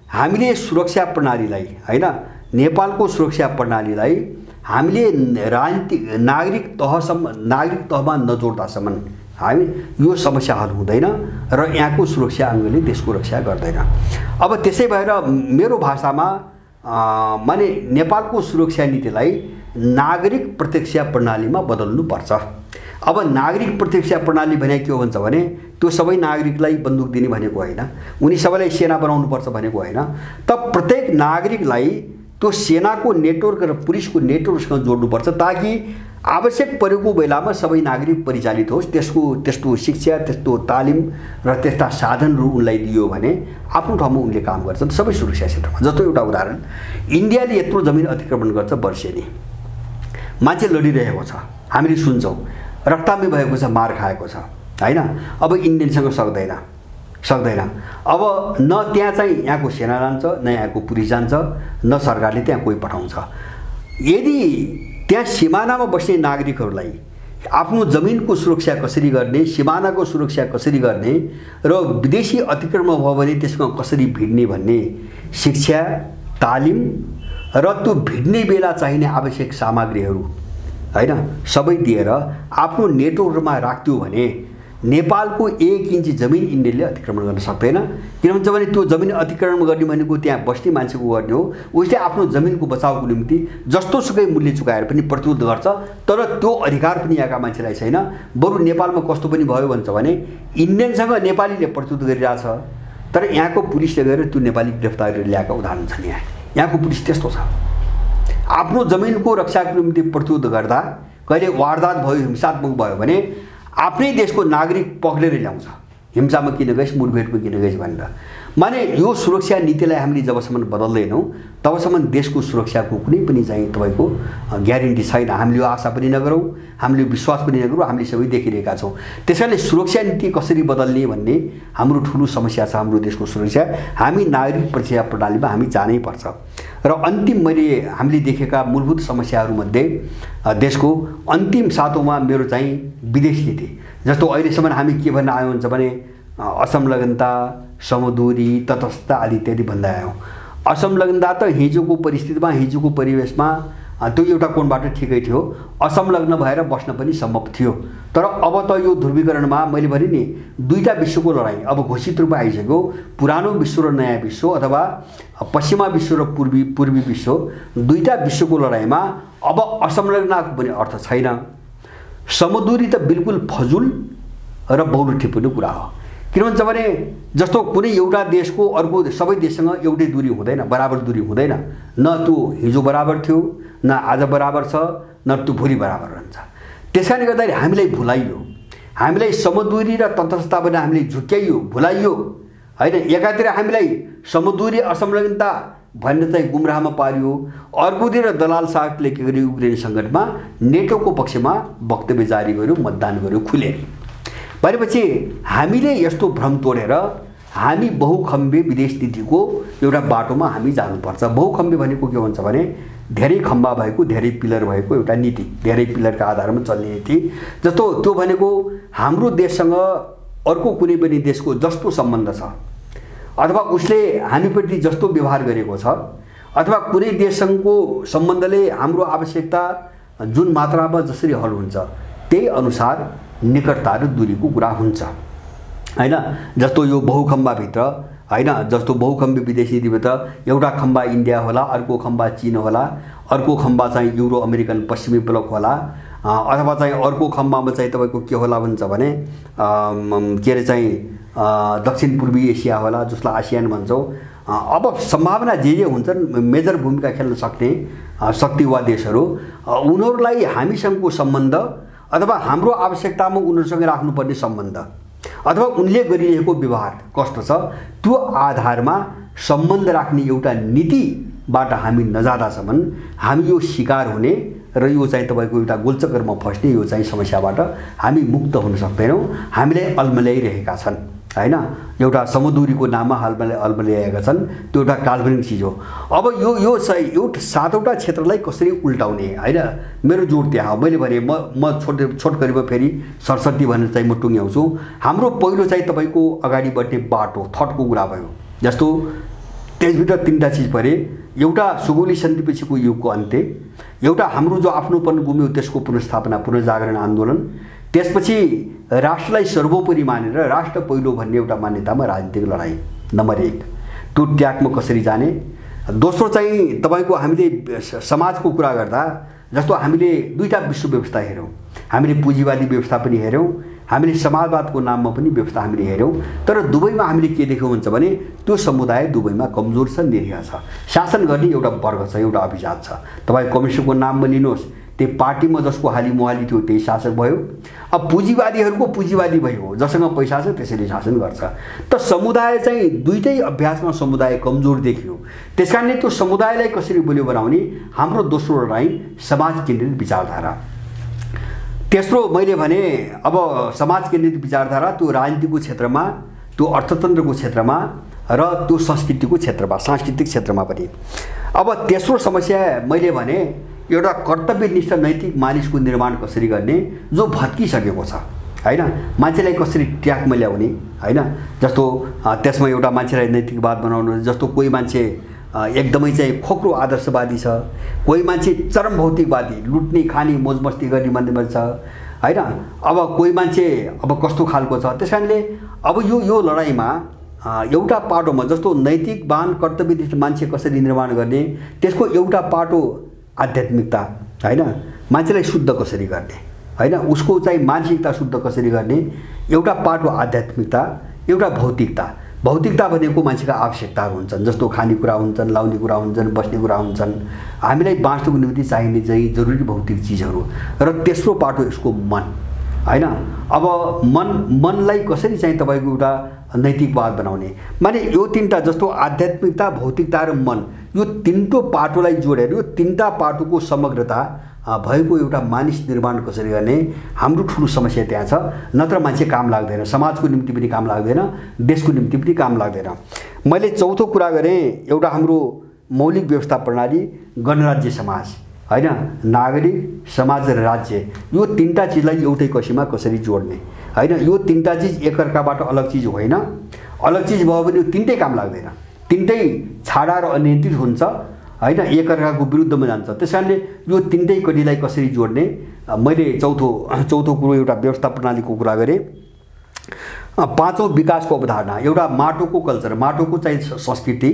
हामीले सुरक्षा प्रणालीलाई हैन, नेपालको सुरक्षा प्रणालीलाई हामीले राजनीतिक नागरिक तहमा नजोड्दासम्म हामी यो समस्या हल हुँदैन र यहाँको सुरक्षा अङ्गले देशको रक्षा गर्दैन। अब त्यसै भएर मेरो भाषामा माने नेपालको सुरक्षा नीतिलाई नागरिक प्रत्यक्षा प्रणालीमा बदल्नुपर्छ। अब नागरिक प्रत्यक्षा प्रणाली भने के हो भन्छ भने त्यो सबै नागरिकलाई बन्दुक दिने भनेको होइन, उनी सबैलाई सेना बनाउनुपर्छ भनेको होइन। त प्रत्येक नागरिकलाई त्यो सेनाको नेटवर्क र पुलिसको नेटवर्कसँग जोड्नुपर्छ ताकि आवश्यक परेको बेलामा सबै नागरिक परिचालित होस्। त्यस्तो शिक्षा, त्यस्तो तालिम र त्यस्ता साधनहरू उनलाई दियो भने आफ्नो ठाउँमा उनले काम गर्छन् सबै सुरक्षा क्षेत्रमा। जस्तो एउटा उदाहरण, इन्डियाले यत्रो जमिन अतिक्रमण गर्छ वर्षेनी, मान्छे लडिरहेको छ, हामीले सुन्छौँ, रक्तामी भएको छ, मार खाएको छ हैन। अब इन्डियनसँग सक्दैन। अब न त्यहाँ चाहिँ यहाँको सेना जान्छ, न यहाँको पुलिस जान्छ, न सरकारले त्यहाँ कोही पठाउँछ। यदि त्यहाँ सिमानामा बस्ने नागरिकहरूलाई आफ्नो जमिनको सुरक्षा कसरी गर्ने, सिमानाको सुरक्षा कसरी गर्ने र विदेशी अतिक्रमण भयो भने त्यसमा कसरी भिड्ने भन्ने शिक्षा, तालिम र त्यो भिड्ने बेला चाहिने आवश्यक सामग्रीहरू हैन सबै दिएर आफ्नो नेटवर्कमा राख्दियो भने नेपालको 1 इन्च जमिन इन्डियाले अतिक्रमण गर्न सक्दैन। किन भन्छ भने त्यो जमिन अतिक्रमण गर्ने भनेको त्यहाँ बस्ने मान्छेको गर्ने हो। उसले आफ्नो जमिनको बचाउको निम्ति जस्तोसुकै मूल्य चुकाएर पनि प्रतिरोध गर्छ, तर त्यो अधिकार पनि यहाँका मान्छेलाई छैन। बरु नेपालमा कस्तो पनि भयो भन्छ भने इन्डियनसँग नेपालीले प्रतिरोध गरिरहेछ, तर यहाँको पुलिसले गएर त्यो नेपाली गिरफ्तार गरेर ल्याएको उदाहरण छन्। यहाँको पुलिस त्यस्तो छ, आफ्नो जमिनको रक्षाको निम्ति प्रतिरोध गर्दा कहिले वारदात भयो, हिंसात्मक भयो भने आफ्नै देशको नागरिक पक्रेर ल्याउँछ, हिंसामा किन गइस्, मुठभेडमा किन गइस् भनेर। माने यो सुरक्षा नीतिलाई हामीले जबसम्म बदल्दैनौँ तबसम्म देशको सुरक्षाको कुनै पनि चाहिँ तपाईँको ग्यारेन्टी छैन। हामीले यो आशा पनि नगरौँ, हामीले विश्वास पनि नगरौँ, हामीले सबै देखिरहेका छौँ। त्यसैले सुरक्षा नीति कसरी बदल्ने भन्ने हाम्रो ठुलो समस्या छ। हाम्रो देशको सुरक्षा हामी नागरिक प्रक्रिया प्रणालीमा हामी जानै पर्छ। र अन्तिम मैले हामीले देखेका मूलभूत समस्याहरूमध्ये देशको अन्तिम सातौँमा मेरो चाहिँ विदेश नीति। जस्तो अहिलेसम्म हामी के भन्न आयौँ भन्छ भने असंलग्नता, समदूरी, तटस्थता आदि इत्यादि भन्दै आयौँ। असंलग्नता त हिजोको परिस्थितिमा, हिजोको परिवेशमा त्यो एउटा कोणबाट ठिकै थियो, असंलग्न भएर बस्न पनि सम्भव थियो। तर अब त यो ध्रुवीकरणमा मैले भने नि दुईटा विश्वको लडाई अब घोषित रूपमा आइसक्यो। पुरानो विश्व र नयाँ विश्व अथवा पश्चिमा विश्व र पूर्वी विश्व, दुईटा विश्वको लडाईँमा अब असंलग्नताको पनि अर्थ छैन। समदूरी त बिल्कुल फजुल र बहुलठिप्पूर्ण कुरा हो। किन भन्छ भने जस्तो कुनै एउटा देशको अर्को सबै देशसँग एउटै दूरी हुँदैन, बराबर दूरी हुँदैन। न त्यो हिजो बराबर थियो, न आज बराबर छ, न त्यो भोलि बराबर रहन्छ। त्यसकारणले गर्दाखेरि हामीलाई भुलाइयो, हामीलाई समदूरी र तटस्थता पनि हामीले झुक्याइयो, भुलाइयो हैन। एकातिर हामीलाई समदूरी असंलग्नता भन्ने चाहिँ गुमराहमा पारियो, अर्कोतिर दलाल साहबले के गर्यो, युक्रेन सङ्कटमा नेटोको पक्षमा वक्तव्य जारी गर्यो, मतदान गर्यो खुलेर। भनेपछि हामीले यस्तो भ्रम तोडेर हामी बहुखम्बे विदेश नीतिको एउटा बाटोमा हामी जानुपर्छ। बहुखम्बे भनेको के भन्छ भने धेरै खम्बा भएको, धेरै पिलर भएको एउटा नीति, धेरै पिलरका आधारमा चल्ने नीति। जस्तो त्यो भनेको हाम्रो देशसँग अर्को कुनै पनि देशको जस्तो सम्बन्ध छ अथवा उसले हामीप्रति जस्तो व्यवहार गरेको छ अथवा कुनै देशसँगको सम्बन्धले हाम्रो आवश्यकता जुन मात्रामा जसरी हल हुन्छ त्यही अनुसार निकटता र दूरीको कुरा हुन्छ हैन। जस्तो यो बहुखम्बाभित्र हैन, जस्तो बहुखम्बे विदेश नीतिभित्र एउटा खम्बा इन्डिया होला, अर्को खम्बा चीन होला, अर्को खम्बा चाहिँ युरो अमेरिकन पश्चिमी ब्लक होला, अथवा चाहिँ अर्को खम्बामा चाहिँ तपाईँको के होला भन्छ भने के अरे चाहिँ दक्षिण पूर्वी एसिया होला, जसलाई आसियान भन्छौँ। अब सम्भावना जे हुन्छन् मेजर भूमिका खेल्न सक्ने शक्तिवान देशहरू, उनीहरूलाई हामीसँगको सम्बन्ध अथवा हाम्रो आवश्यकतामा उनीहरूसँग राख्नुपर्ने सम्बन्ध अथवा उनले गरिरहेको व्यवहार कस्तो छ त्यो आधारमा सम्बन्ध राख्ने एउटा नीति बाट हामी नजाँदासम्म हामी यो शिकार हुने र यो चाहिँ तपाईको एउटा गोलचक्करमा फस्ने यो चाहिँ समस्याबाट हामी मुक्त हुन सक्दैनौँ। हामीलाई अल्मल्याइरहेका छन् हैन, एउटा समुद्रीको नाममा अल्मल्याएका छन्, त्यो एउटा काल्पनिक चिज हो। अब यो चाहिँ एउटा 7वटा क्षेत्रलाई कसरी उल्टाउने हैन, मेरो जोड त्यहाँ हो। मैले भने म छोटकरीमा फेरि सरस्वती भनेर चाहिँ म टुङ्ग्याउँछु। हाम्रो पहिलो चाहिँ तपाईको अगाडि बढ्ने बाटो थटको कुरा भयो, जस्तो त्यसभित्र 3टा चिज परे। एउटा सुगौली सन्धिपछिको युगको अन्त्य, एउटा हाम्रो जो आफ्नोपन गुम्यो त्यसको पुनर्स्थापना पुनर्जागरण आन्दोलन, त्यसपछि राष्ट्रलाई सर्वोपरि मानेर राष्ट्र पहिलो भन्ने एउटा मान्यतामा राजनीतिक लडाईँ नम्बर 1, त्यो ट्र्याकमा कसरी जाने। दोस्रो चाहिँ तपाईको हामीले समाजको कुरा गर्दा जस्तो हामीले 2टा विश्व व्यवस्था हेर्यौँ, हामीले पुँजीवादी व्यवस्था पनि हेर्यौँ, हामीले समाजवादको नाममा पनि व्यवस्था हामीले हेर्यौँ। तर दुवैमा हामीले के देख्यौँ हुन्छ भने त्यो समुदाय दुवैमा कमजोर छ, निरीह छ। शासन गर्ने एउटा वर्ग छ, एउटा अभिजात छ। तपाईँ कम्युनिस्टको नाममा लिनुहोस्, त्यो पार्टीमा जसको हाली मुहाली थियो त्यही शासक भयो। अब पुँजीवादीहरूको पुँजीवादी भयो, जसँग पैसा छ त्यसैले शासन गर्छ। त समुदाय चाहिँ दुईटै अभ्यासमा समुदाय कमजोर देखियो। त्यसकारणले त्यो समुदायलाई कसरी बलियो बनाउने, हाम्रो दोस्रो लडाईँ समाज केन्द्रित विचारधारा। तेस्रो मैले भने अब समाज केन्द्रित विचारधारा त्यो राजनीतिको क्षेत्रमा, त्यो अर्थतन्त्रको क्षेत्रमा र त्यो संस्कृतिको क्षेत्रमा, सांस्कृतिक क्षेत्रमा पनि। अब तेस्रो समस्या मैले भने एउटा कर्तव्यनिष्ठ नैतिक मानिसको निर्माण कसरी गर्ने जो भत्किसकेको छ हैन, मान्छेलाई कसरी ट्र्याकमा ल्याउने हैन। जस्तो त्यसमा एउटा मान्छेलाई नैतिकवाद बनाउनु, जस्तो कोही मान्छे एकदमै चाहिँ खोक्रो आदर्शवादी छ, कोही मान्छे चरम भौतिकवादी, लुट्ने खाने मोजमस्ती गर्ने मान्छे छ हैन। अब कोही मान्छे अब कस्तो खालको छ। त्यसकारणले अब यो लडाईँमा एउटा पाटोमा जस्तो नैतिकवान कर्तव्यनिष्ठ मान्छे कसरी निर्माण गर्ने, त्यसको एउटा पाटो आध्यात्मिकता हैन, मान्छेलाई शुद्ध कसरी गर्ने हैन, उसको चाहिँ मानसिकता शुद्ध कसरी गर्ने। एउटा पाटो आध्यात्मिकता, एउटा भौतिकता। भौतिकता भनेको मान्छेका आवश्यकताहरू हुन्छन्, जस्तो खानेकुरा हुन्छन्, लाउने कुरा हुन्छन्, बस्ने कुरा हुन्छन्, हामीलाई बाँच्नुको निम्ति चाहिने चाहिँ जरुरी भौतिक चिजहरू। र तेस्रो पाटो यसको मन हैन। अब मनलाई कसरी चाहिँ तपाईको एउटा नैतिकवाद बनाउने, माने यो 3टा जस्तो आध्यात्मिकता, भौतिकता र मन, यो 3टो पाटोलाई जोडेर यो 3टा पाटोको समग्रता भएको एउटा मानिस निर्माण कसरी गर्ने, हाम्रो ठुलो समस्या त्यहाँ छ। नत्र मान्छे काम लाग्दैन, समाजको निम्ति पनि काम लाग्दैन, देशको निम्ति पनि काम लाग्दैन। मैले चौथो कुरा गरेँ एउटा हाम्रो मौलिक व्यवस्था प्रणाली, गणराज्य समाज हैन, नागरिक समाज र राज्य, यो 3टा चिजलाई एउटै कसीमा कसरी जोड्ने हैन। यो 3टा चिज एकअर्काबाट अलग चिज होइन, अलग चिज भयो भने यो 3टै काम लाग्दैन, 3टै छाडा र अनियन्त्रित हुन्छ हैन, एकअर्काको विरुद्धमा जान्छ। त्यसकारणले यो 3टै कडीलाई कसरी जोड्ने, मैले चौथो कुरो एउटा व्यवस्था प्रणालीको कुरा गरेँ। 5औं विकासको अवधारणा, एउटा माटोको कल्चर, माटोको चाहिँ संस्कृति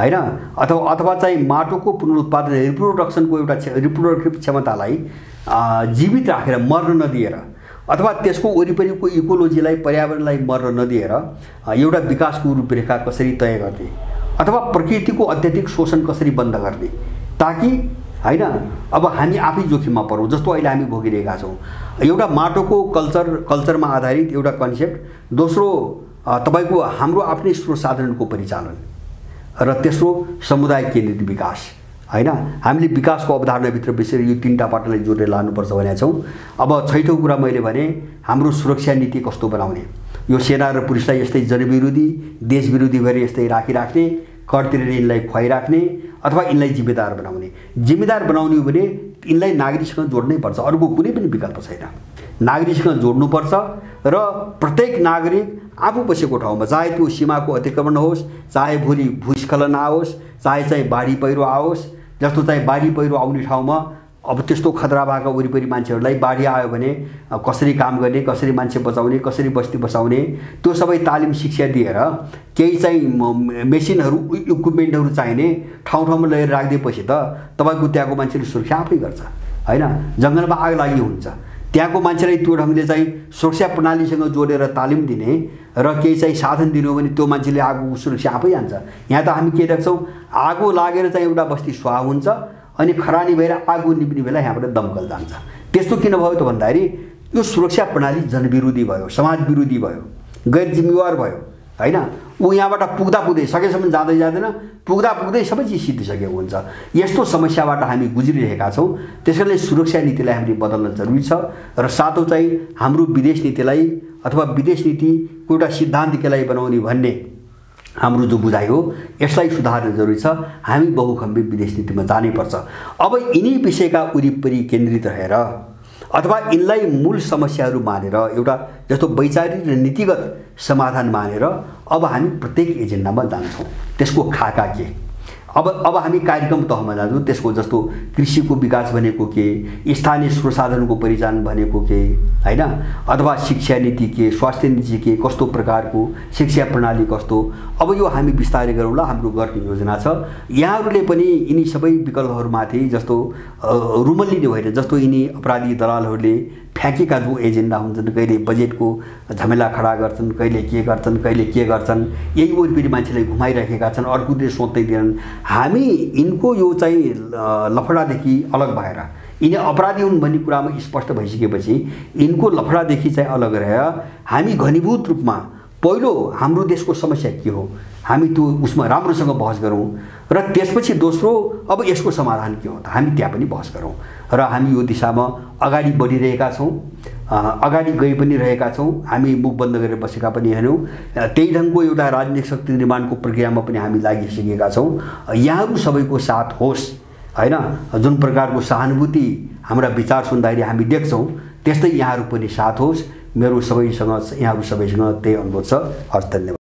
हैन, अथवा चाहिँ माटोको पुनरुत्पादन, रिप्रोडक्सनको एउटा रिप्रोडक्टिभ क्षमतालाई जीवित राखेर मर्न नदिएर, अथवा त्यसको वरिपरिको इकोलोजीलाई, पर्यावरणलाई मर्न नदिएर एउटा विकासको रूपरेखा कसरी तय गर्ने, अथवा प्रकृतिको अत्यधिक शोषण कसरी बन्द गर्ने, ताकि हैन अब हामी आफै जोखिममा परौँ, जस्तो अहिले हामी भोगिरहेका छौँ। एउटा माटोको कल्चरमा आधारित एउटा कन्सेप्ट। दोस्रो तपाईको हाम्रो आफ्नै स्रोत साधनको परिचालन, र तेस्रो समुदाय केन्द्रित विकास हैन। हामीले विकासको अवधारणाभित्र विशेष यो 3टा पाटोलाई जोडेर लानुपर्छ भनेका छौँ। अब छैठौँ कुरा मैले भने हाम्रो सुरक्षा नीति कस्तो बनाउने, यो सेना र पुलिसलाई यस्तै जनविरोधी, देशविरोधी भएर यस्तै राखिराख्ने, कर तिरेर यिनलाई खुवाइराख्ने, अथवा यिनलाई जिम्मेदार बनाउने। जिम्मेदार बनाउने हो भने यिनलाई नागरिकसँग जोड्नै पर्छ, अरूको कुनै पनि विकल्प छैन। नागरिकसँग जोड्नुपर्छ र प्रत्येक नागरिक आफू बसेको ठाउँमा, चाहे त्यो सीमाको अतिक्रमण होस्, चाहे भोलि भूस्खलन आओस्, चाहे चाहिँ बाढी पहिरो आओस्, जस्तो चाहिँ बाढी पहिरो आउने ठाउँमा अब त्यस्तो खतरा भएका वरिपरि मान्छेहरूलाई बाढी आयो भने कसरी काम गर्ने, कसरी मान्छे बचाउने, कसरी बस्ती बसाउने, त्यो सबै तालिम शिक्षा दिएर केही चाहिँ मेसिनहरू, इक्विपमेन्टहरू चाहिने ठाउँमा लिएर राखिदिएपछि त तपाईको त्यहाँको मान्छेले सुरक्षा आफै गर्छ हैन। जङ्गलमा आग लागि हुन्छ, त्यहाँको मान्छेलाई त्यो ढङ्गले चाहिँ सुरक्षा प्रणालीसँग जोडेर तालिम दिने र केही चाहिँ साधन दिनु भने त्यो मान्छेले आगोको सुरक्षा आफै हान्छ। यहाँ त हामी के देख्छौँ, आगो लागेर चाहिँ एउटा बस्ती स्वाहा हुन्छ, अनि खरानी भएर आगो निप्ने बेला यहाँबाट दमकल जान्छ। त्यस्तो किन भयो त भन्दाखेरि यो सुरक्षा प्रणाली जनविरोधी भयो, समाज विरोधी भयो, गैर जिम्मेवार भयो हैन। ऊ यहाँबाट पुग्दा पुग्दै सकेसम्म जाँदै जाँदैन, पुग्दा पुग्दै सबै चिज सिद्धिसकेको हुन्छ। यस्तो समस्याबाट हामी गुज्रिरहेका छौँ। त्यसैले सुरक्षा नीतिलाई हामीले बदल्न जरुरी छ र साथै चाहिँ हाम्रो विदेश नीतिलाई अथवा विदेश नीतिको एउटा सिद्धान्त केलाई बनाउने भन्ने हाम्रो जो बुझाइ हो यसलाई सुधार्न जरुरी छ। हामी बहुखम्बे विदेश नीतिमा जानैपर्छ। अब यिनी विषयका वरिपरि केन्द्रित रहेर अथवा यिनलाई मूल समस्याहरू मानेर एउटा जस्तो वैचारिक र नीतिगत समाधान मानेर अब हामी प्रत्येक एजेन्डामा जान्छौँ। त्यसको खाका के, अब हामी कार्यक्रम तहमा जान्छौँ। त्यसको जस्तो कृषिको विकास भनेको के, स्थानीय स्रोत साधनको परिचालन भनेको के हैन, अथवा शिक्षा नीति के, स्वास्थ्य नीति के, कस्तो प्रकारको शिक्षा प्रणाली कस्तो, अब यो हामी विस्तारै गरौँला। हाम्रो गर्ने योजना छ। यहाँहरूले पनि यिनी सबै विकल्पहरूमाथि जस्तो रुमल्लिने होइन, जस्तो यिनी अपराधी दलालहरूले फ्याँकेका जो एजेन्डा हुन्छन्, कहिले बजेटको झमेला खडा गर्छन्, कहिले के गर्छन्, यही वरिपरि मान्छेलाई घुमाइरहेका छन्, अर्कोतिर सोच्दै दिएनन्। हामी यिनको यो चाहिँ लफडादेखि अलग भएर यिनी अपराधी हुन् भन्ने कुरामा स्पष्ट भइसकेपछि यिनको लफडादेखि चाहिँ अलग रहेर हामी घनीभूत रूपमा पहिलो हाम्रो देशको समस्या के हो हामी त्यो उसमा राम्रोसँग बहस गरौँ र त्यसपछि दोस्रो अब यसको समाधान के हो त हामी त्यहाँ पनि बहस गरौँ र हामी यो दिशामा अगाडि बढिरहेका छौँ, अगाडि गइ पनि रहेका छौँ। हामी मुख बन्द गरेर बसेका पनि हैनौँ। त्यही ढङ्गको एउटा राजनीतिक शक्ति निर्माणको प्रक्रियामा पनि हामी लागिसकेका छौँ। यहाँहरू सबैको साथ होस् हैन। जुन प्रकारको सहानुभूति हाम्रा विचार सुन्दाखेरि हामी देख्छौँ त्यस्तै यहाँहरू पनि साथ होस्। मेरो सबैसँग यहाँहरू सबैसँग त्यही अनुरोध छ। हस्, धन्यवाद।